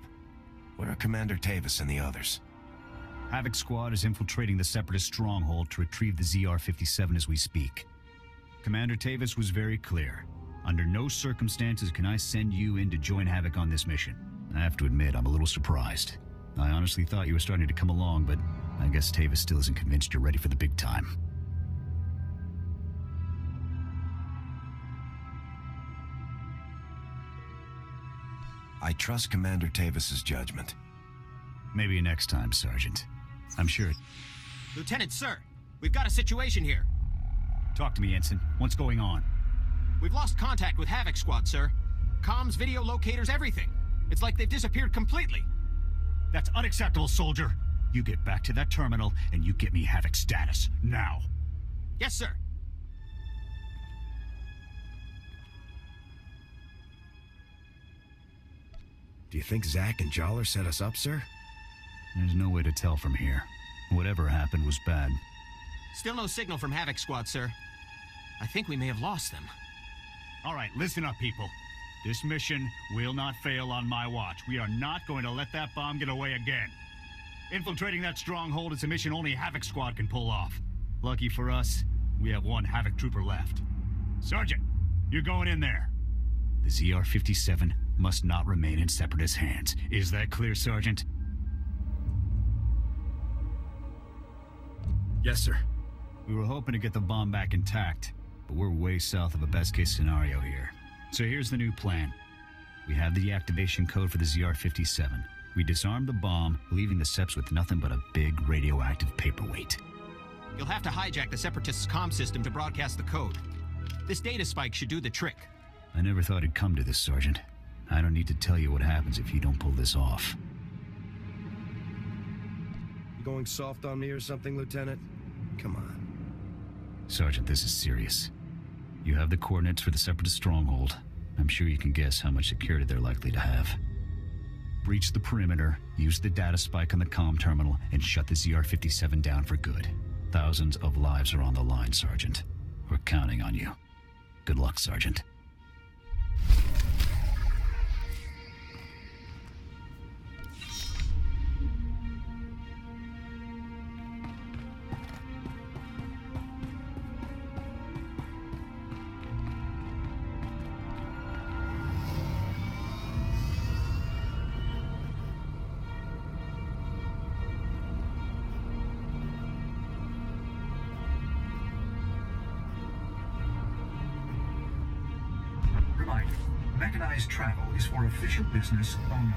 Where are Commander Tavis and the others? Havoc Squad is infiltrating the Separatist stronghold to retrieve the ZR-57 as we speak. Commander Tavis was very clear. Under no circumstances can I send you in to join Havoc on this mission. I have to admit, I'm a little surprised. I honestly thought you were starting to come along, but I guess Tavis still isn't convinced you're ready for the big time. I trust Commander Tavis's judgment. Maybe next time, Sergeant. I'm sure. Lieutenant, sir, we've got a situation here. Talk to me, Ensign. What's going on? We've lost contact with Havoc Squad, sir. Comms, video locators, everything. It's like they've disappeared completely. That's unacceptable, soldier. You get back to that terminal, and you get me Havoc status, now. Yes, sir. Do you think Zack and Joller set us up, sir? There's no way to tell from here. Whatever happened was bad. Still no signal from Havoc Squad, sir. I think we may have lost them. All right, listen up, people. This mission will not fail on my watch. We are not going to let that bomb get away again. Infiltrating that stronghold is a mission only Havoc Squad can pull off. Lucky for us, we have one Havoc trooper left. Sergeant, you're going in there. The ZR-57 must not remain in Separatist hands. Is that clear, Sergeant? Yes, sir. We were hoping to get the bomb back intact, but we're way south of a best-case scenario here. So here's the new plan. We have the deactivation code for the ZR-57. We disarm the bomb, leaving the Seps with nothing but a big radioactive paperweight. You'll have to hijack the Separatists' comm system to broadcast the code. This data spike should do the trick. I never thought it'd come to this, Sergeant. I don't need to tell you what happens if you don't pull this off. You going soft on me or something, Lieutenant? Come on. Sergeant, this is serious. You have the coordinates for the Separatist stronghold. I'm sure you can guess how much security they're likely to have. Breach the perimeter, use the data spike on the comm terminal, and shut the ZR-57 down for good. Thousands of lives are on the line, Sergeant. We're counting on you. Good luck, Sergeant. Reminder, mechanized travel is for official business only.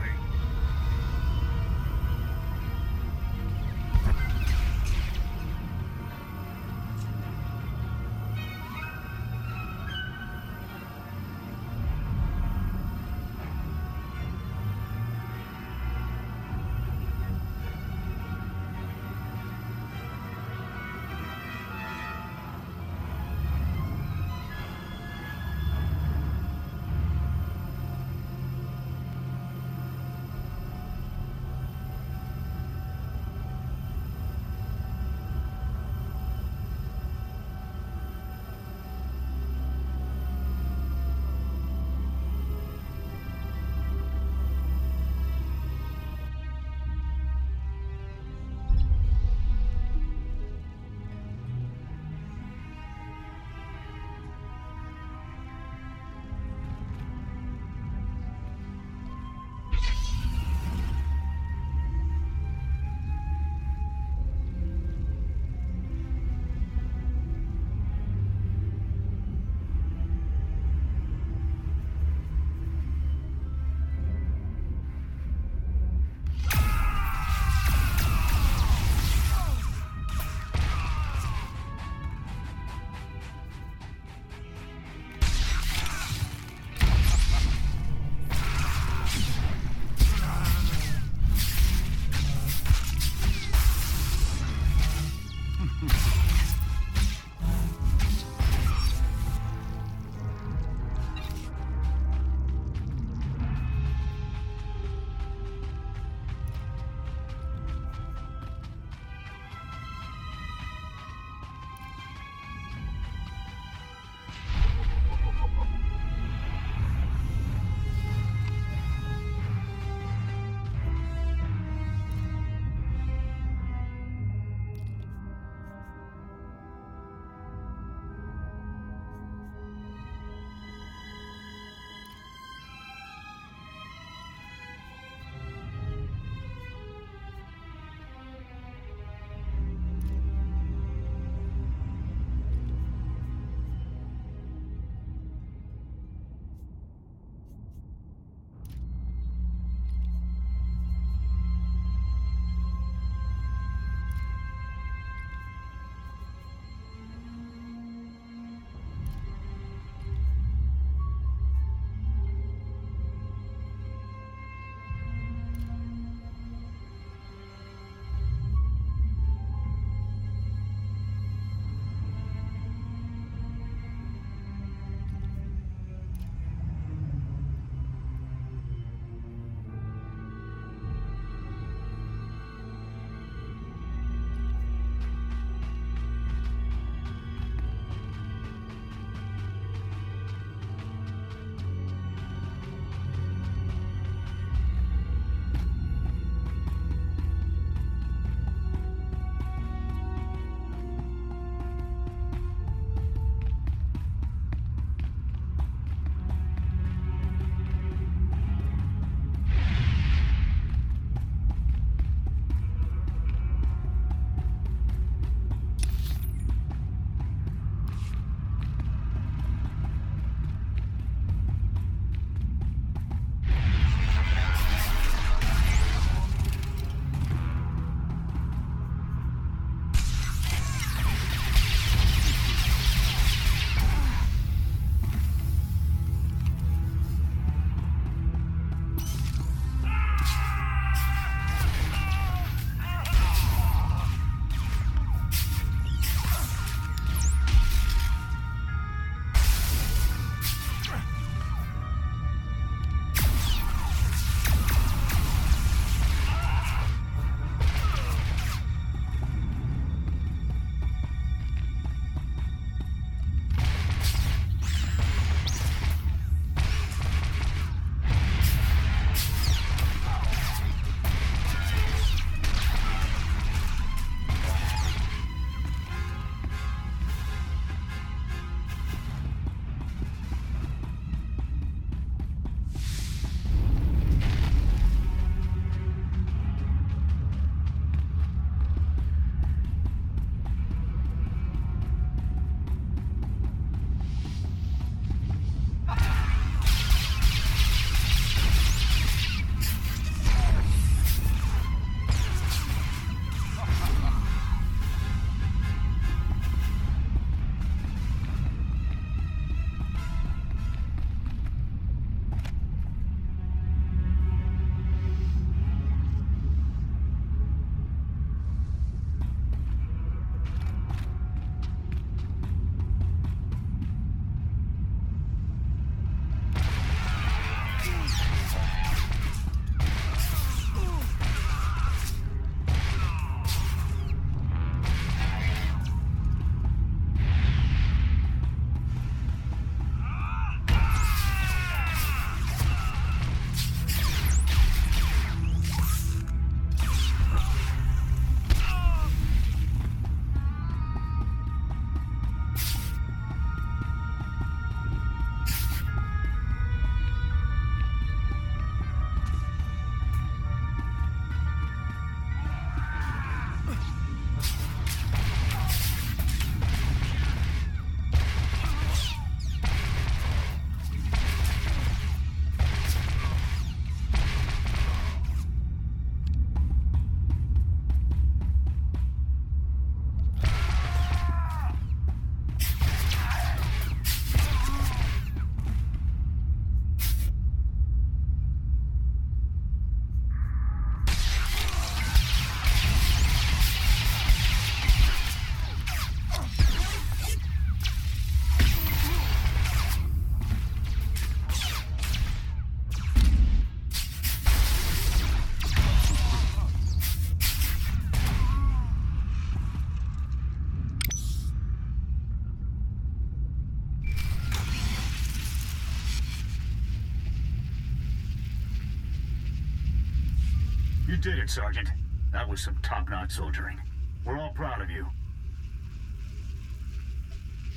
You did it, Sergeant. That was some top-notch soldiering. We're all proud of you.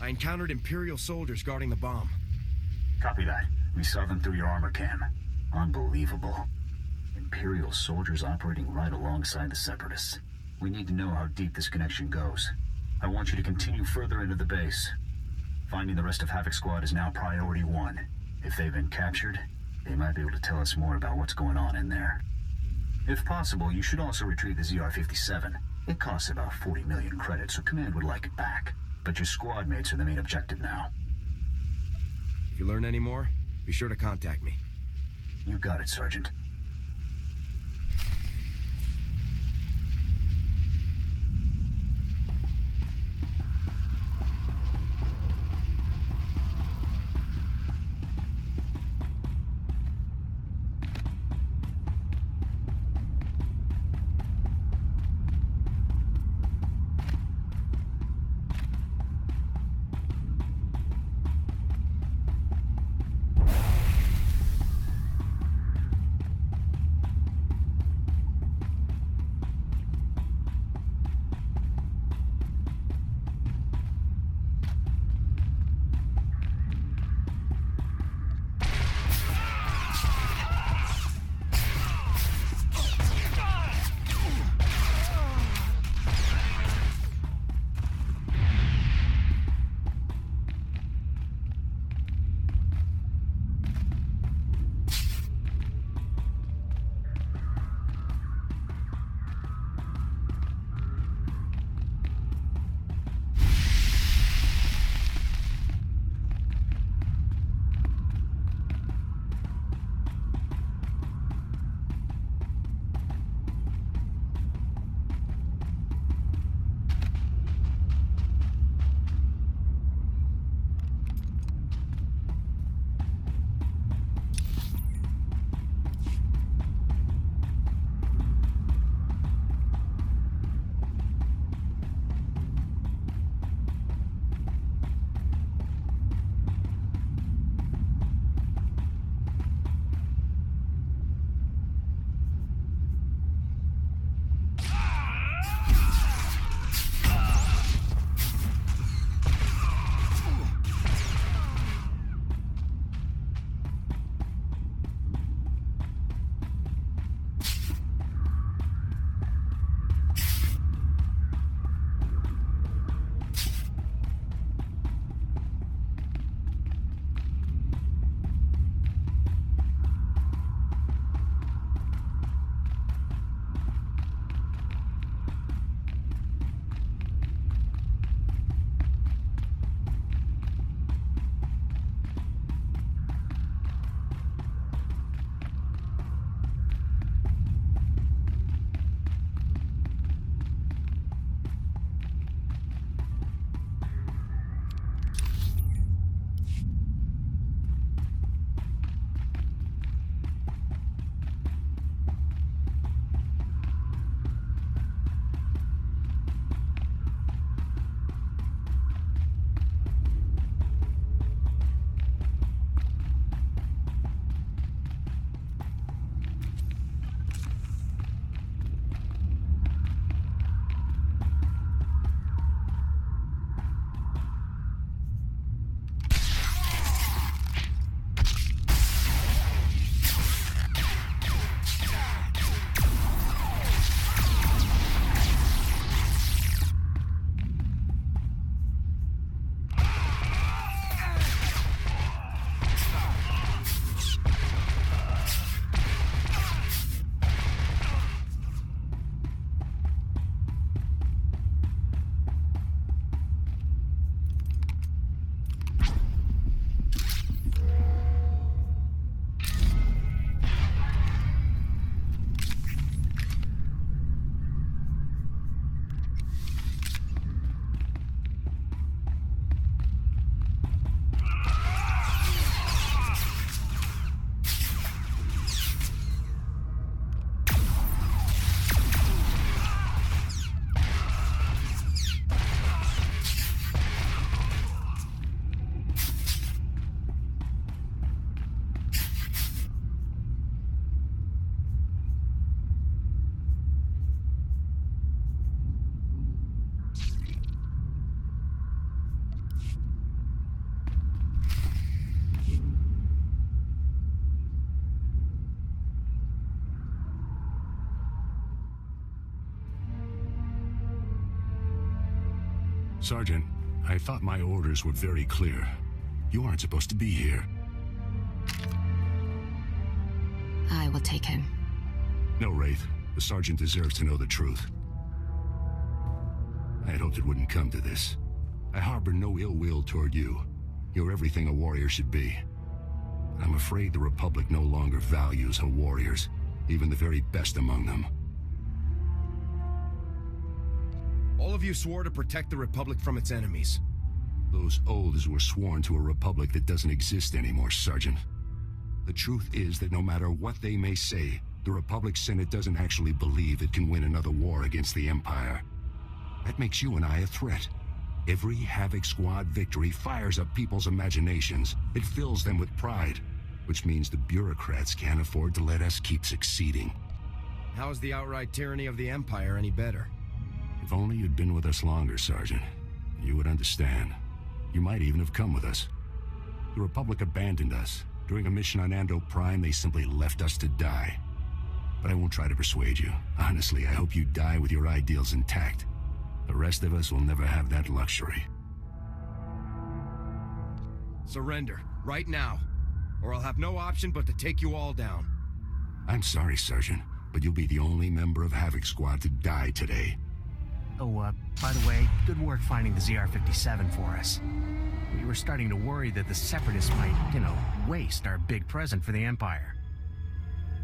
I encountered Imperial soldiers guarding the bomb. Copy that. We saw them through your armor cam. Unbelievable. Imperial soldiers operating right alongside the Separatists. We need to know how deep this connection goes. I want you to continue further into the base. Finding the rest of Havoc Squad is now priority 1. If they've been captured, they might be able to tell us more about what's going on in there. If possible, you should also retrieve the ZR-57. It costs about 40 million credits, so Command would like it back. But your squad mates are the main objective now. If you learn any more, be sure to contact me. You got it, Sergeant. Sergeant, I thought my orders were very clear. You aren't supposed to be here. I will take him. No, Wraith. The Sergeant deserves to know the truth. I had hoped it wouldn't come to this. I harbor no ill will toward you. You're everything a warrior should be. I'm afraid the Republic no longer values her warriors, even the very best among them. All of you swore to protect the Republic from its enemies. Those oaths were sworn to a Republic that doesn't exist anymore, Sergeant. The truth is that no matter what they may say, the Republic Senate doesn't actually believe it can win another war against the Empire. That makes you and I a threat. Every Havoc Squad victory fires up people's imaginations. It fills them with pride, which means the bureaucrats can't afford to let us keep succeeding. How is the outright tyranny of the Empire any better? If only you'd been with us longer, Sergeant, you would understand. You might even have come with us. The Republic abandoned us. During a mission on Ando Prime, they simply left us to die. But I won't try to persuade you. Honestly, I hope you die with your ideals intact. The rest of us will never have that luxury. Surrender, right now, or I'll have no option but to take you all down. I'm sorry, Sergeant, but you'll be the only member of Havoc Squad to die today. Oh, by the way, good work finding the ZR-57 for us. We were starting to worry that the Separatists might, waste our big present for the Empire.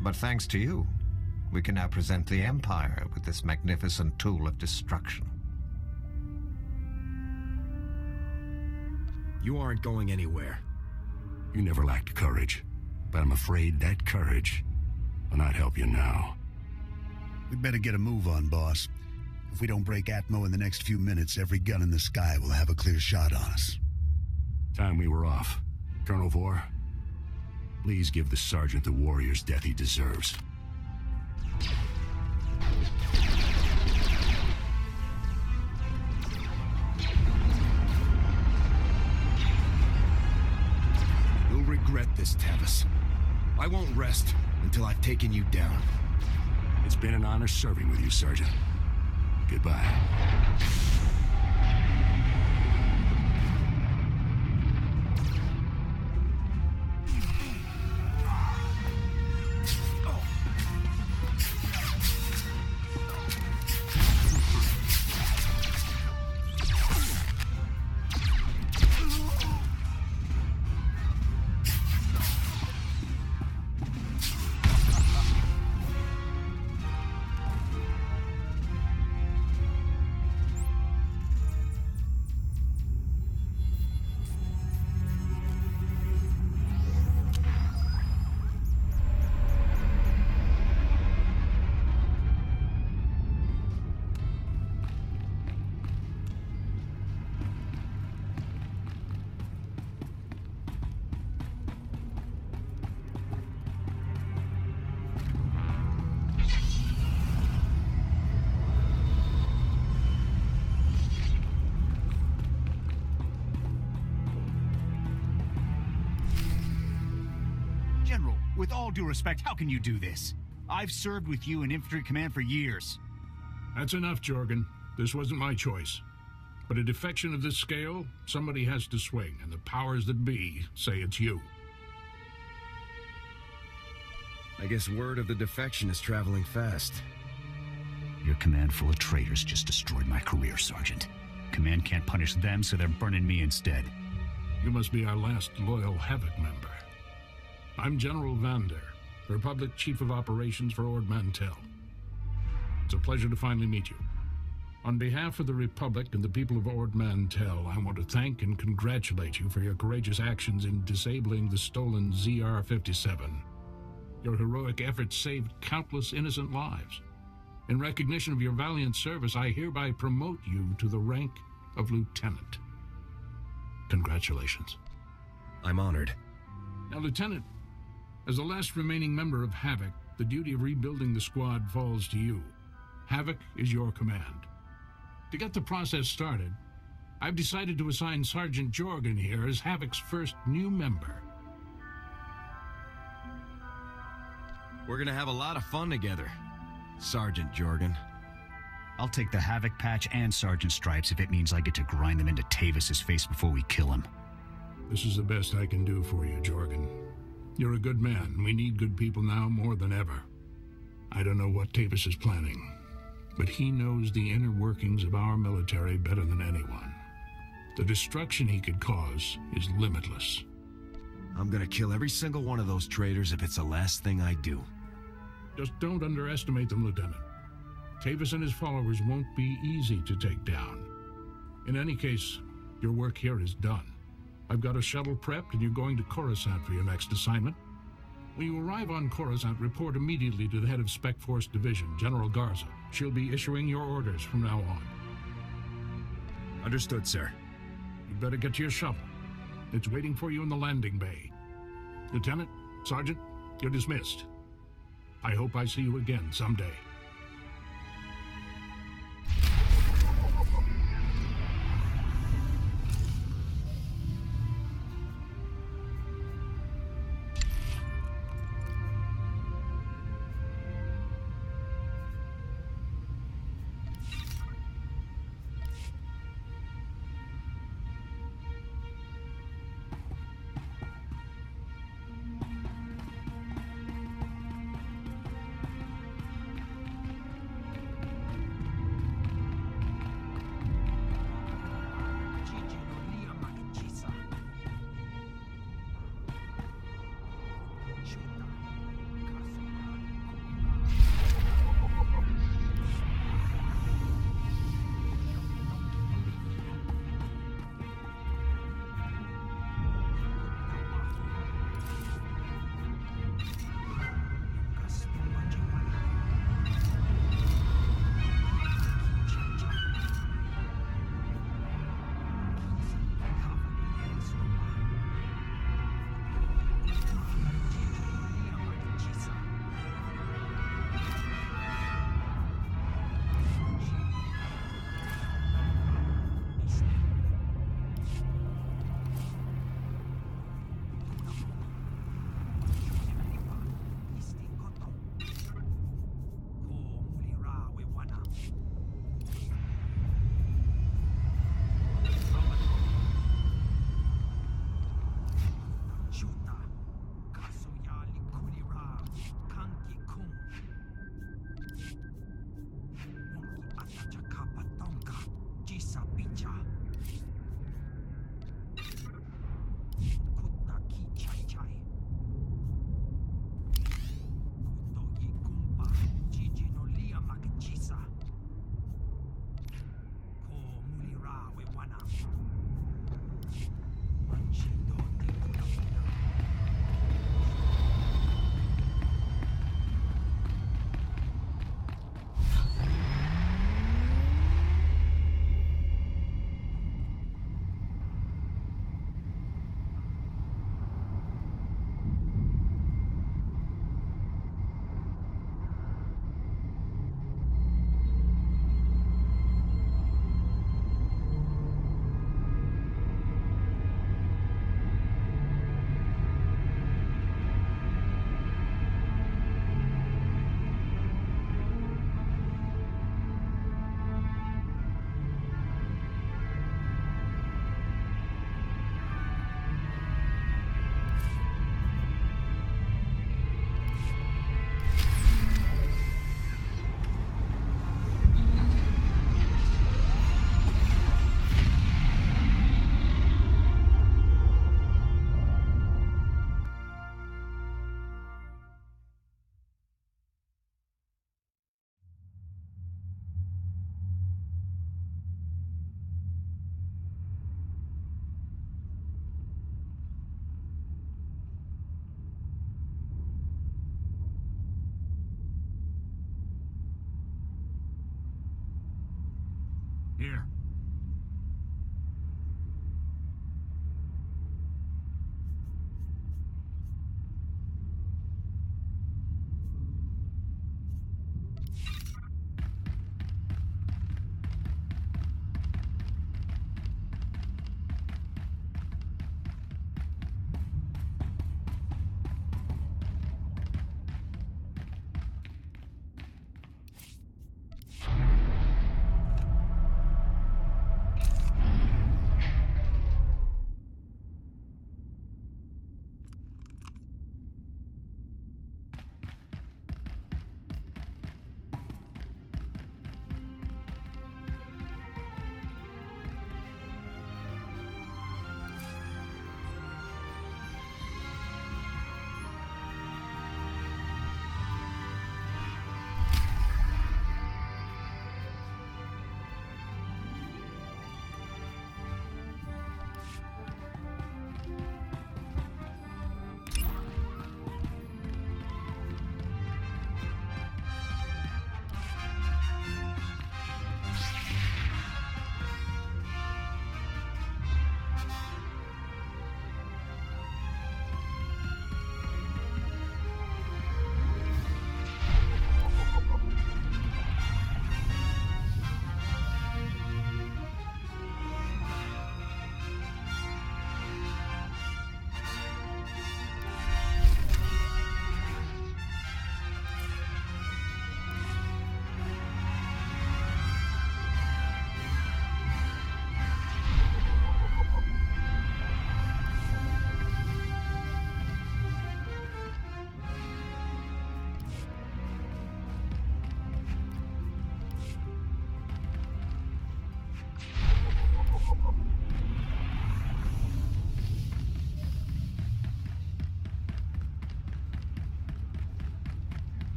But thanks to you, we can now present the Empire with this magnificent tool of destruction. You aren't going anywhere. You never lacked courage, but I'm afraid that courage will not help you now. We'd better get a move on, boss. If we don't break Atmo in the next few minutes, every gun in the sky will have a clear shot on us. Time we were off. Colonel Vore, please give the Sergeant the warrior's death he deserves. You'll regret this, Tavis. I won't rest until I've taken you down. It's been an honor serving with you, Sergeant. Goodbye. With all due respect, how can you do this? I've served with you in Infantry Command for years. That's enough, Jorgen. This wasn't my choice. But a defection of this scale, somebody has to swing, and the powers that be say it's you. I guess word of the defection is traveling fast. Your command full of traitors just destroyed my career, Sergeant. Command can't punish them, so they're burning me instead. You must be our last loyal Havoc member. I'm General Vander, Republic Chief of Operations for Ord Mantell. It's a pleasure to finally meet you. On behalf of the Republic and the people of Ord Mantell, I want to thank and congratulate you for your courageous actions in disabling the stolen ZR-57. Your heroic efforts saved countless innocent lives. In recognition of your valiant service, I hereby promote you to the rank of Lieutenant. Congratulations. I'm honored. Now, Lieutenant, as the last remaining member of Havoc, the duty of rebuilding the squad falls to you. Havoc is your command. To get the process started, I've decided to assign Sergeant Jorgen here as Havoc's first new member. We're gonna have a lot of fun together, Sergeant Jorgen. I'll take the Havoc patch and Sergeant Stripes if it means I get to grind them into Tavis's face before we kill him. This is the best I can do for you, Jorgen. You're a good man. We need good people now more than ever. I don't know what Tavis is planning, but he knows the inner workings of our military better than anyone. The destruction he could cause is limitless. I'm gonna kill every single one of those traitors if it's the last thing I do. Just don't underestimate them, Lieutenant. Tavis and his followers won't be easy to take down. In any case, your work here is done. I've got a shuttle prepped and you're going to Coruscant for your next assignment. When you arrive on Coruscant, report immediately to the head of Spec Force Division, General Garza. She'll be issuing your orders from now on. Understood, sir. You'd better get to your shuttle. It's waiting for you in the landing bay. Lieutenant, Sergeant, you're dismissed. I hope I see you again someday.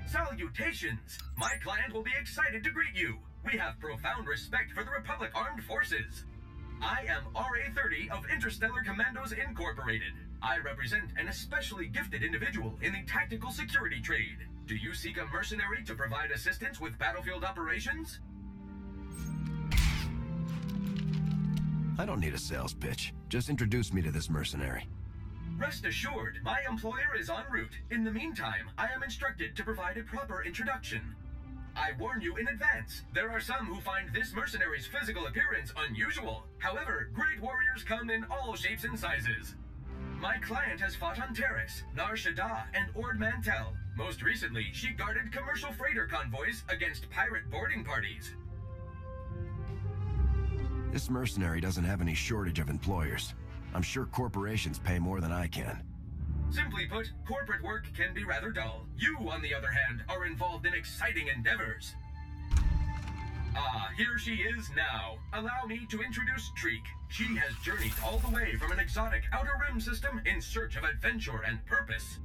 Salutations! My client will be excited to greet you. We have profound respect for the Republic Armed Forces. I am RA-30 of Interstellar Commandos Incorporated. I represent an especially gifted individual in the tactical security trade. Do you seek a mercenary to provide assistance with battlefield operations? I don't need a sales pitch. Just introduce me to this mercenary. Rest assured, my employer is en route. In the meantime, I am instructed to provide a proper introduction. I warn you in advance, there are some who find this mercenary's physical appearance unusual. However, great warriors come in all shapes and sizes. My client has fought on Terrace, Nar Shaddaa, and Ord Mantell. Most recently, she guarded commercial freighter convoys against pirate boarding parties. This mercenary doesn't have any shortage of employers. I'm sure corporations pay more than I can. Simply put, corporate work can be rather dull. You, on the other hand, are involved in exciting endeavors. Ah, here she is now. Allow me to introduce Treek. She has journeyed all the way from an exotic outer rim system in search of adventure and purpose.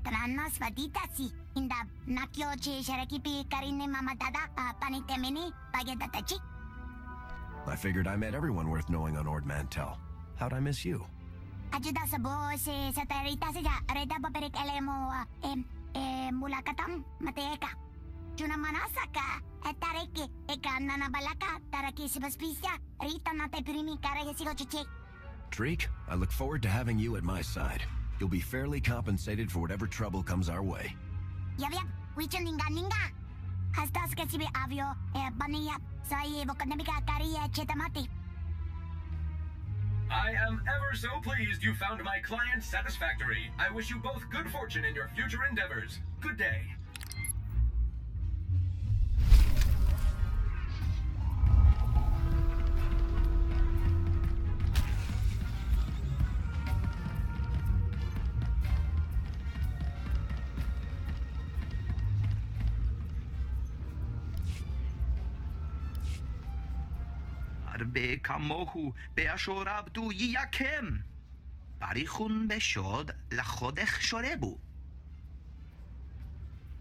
Tranos vaditasi inda nakyochi sharakipi karine mamadada panitemini pagedatachi. I figured I met everyone worth knowing on Ord Mantell. How'd I miss you? Ajuda sa boss sa terita saja reda paperik elemo mulakatam mateka. Juna manasaka tareke ekana na balaka taraki sibaspisia rita na tepirimi karayasigo chichi. Treek, I look forward to having you at my side. You'll be fairly compensated for whatever trouble comes our way. Yap, wichon ninga. Hastas kasibi avio baniya sai vokanabika kariya chetamati. I am ever so pleased you found my client satisfactory. I wish you both good fortune in your future endeavors. Good day. הרבה כמוהו באשור עבדו ייקם. בריחון בשוד לחודך שורבו.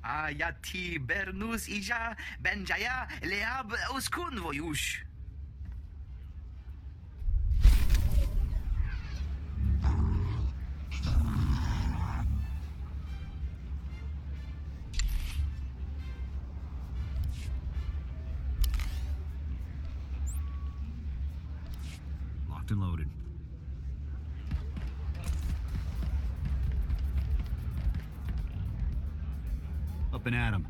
ayati bernus ija benjaya leab uskun voyush. Locked and loaded. Up and at 'em.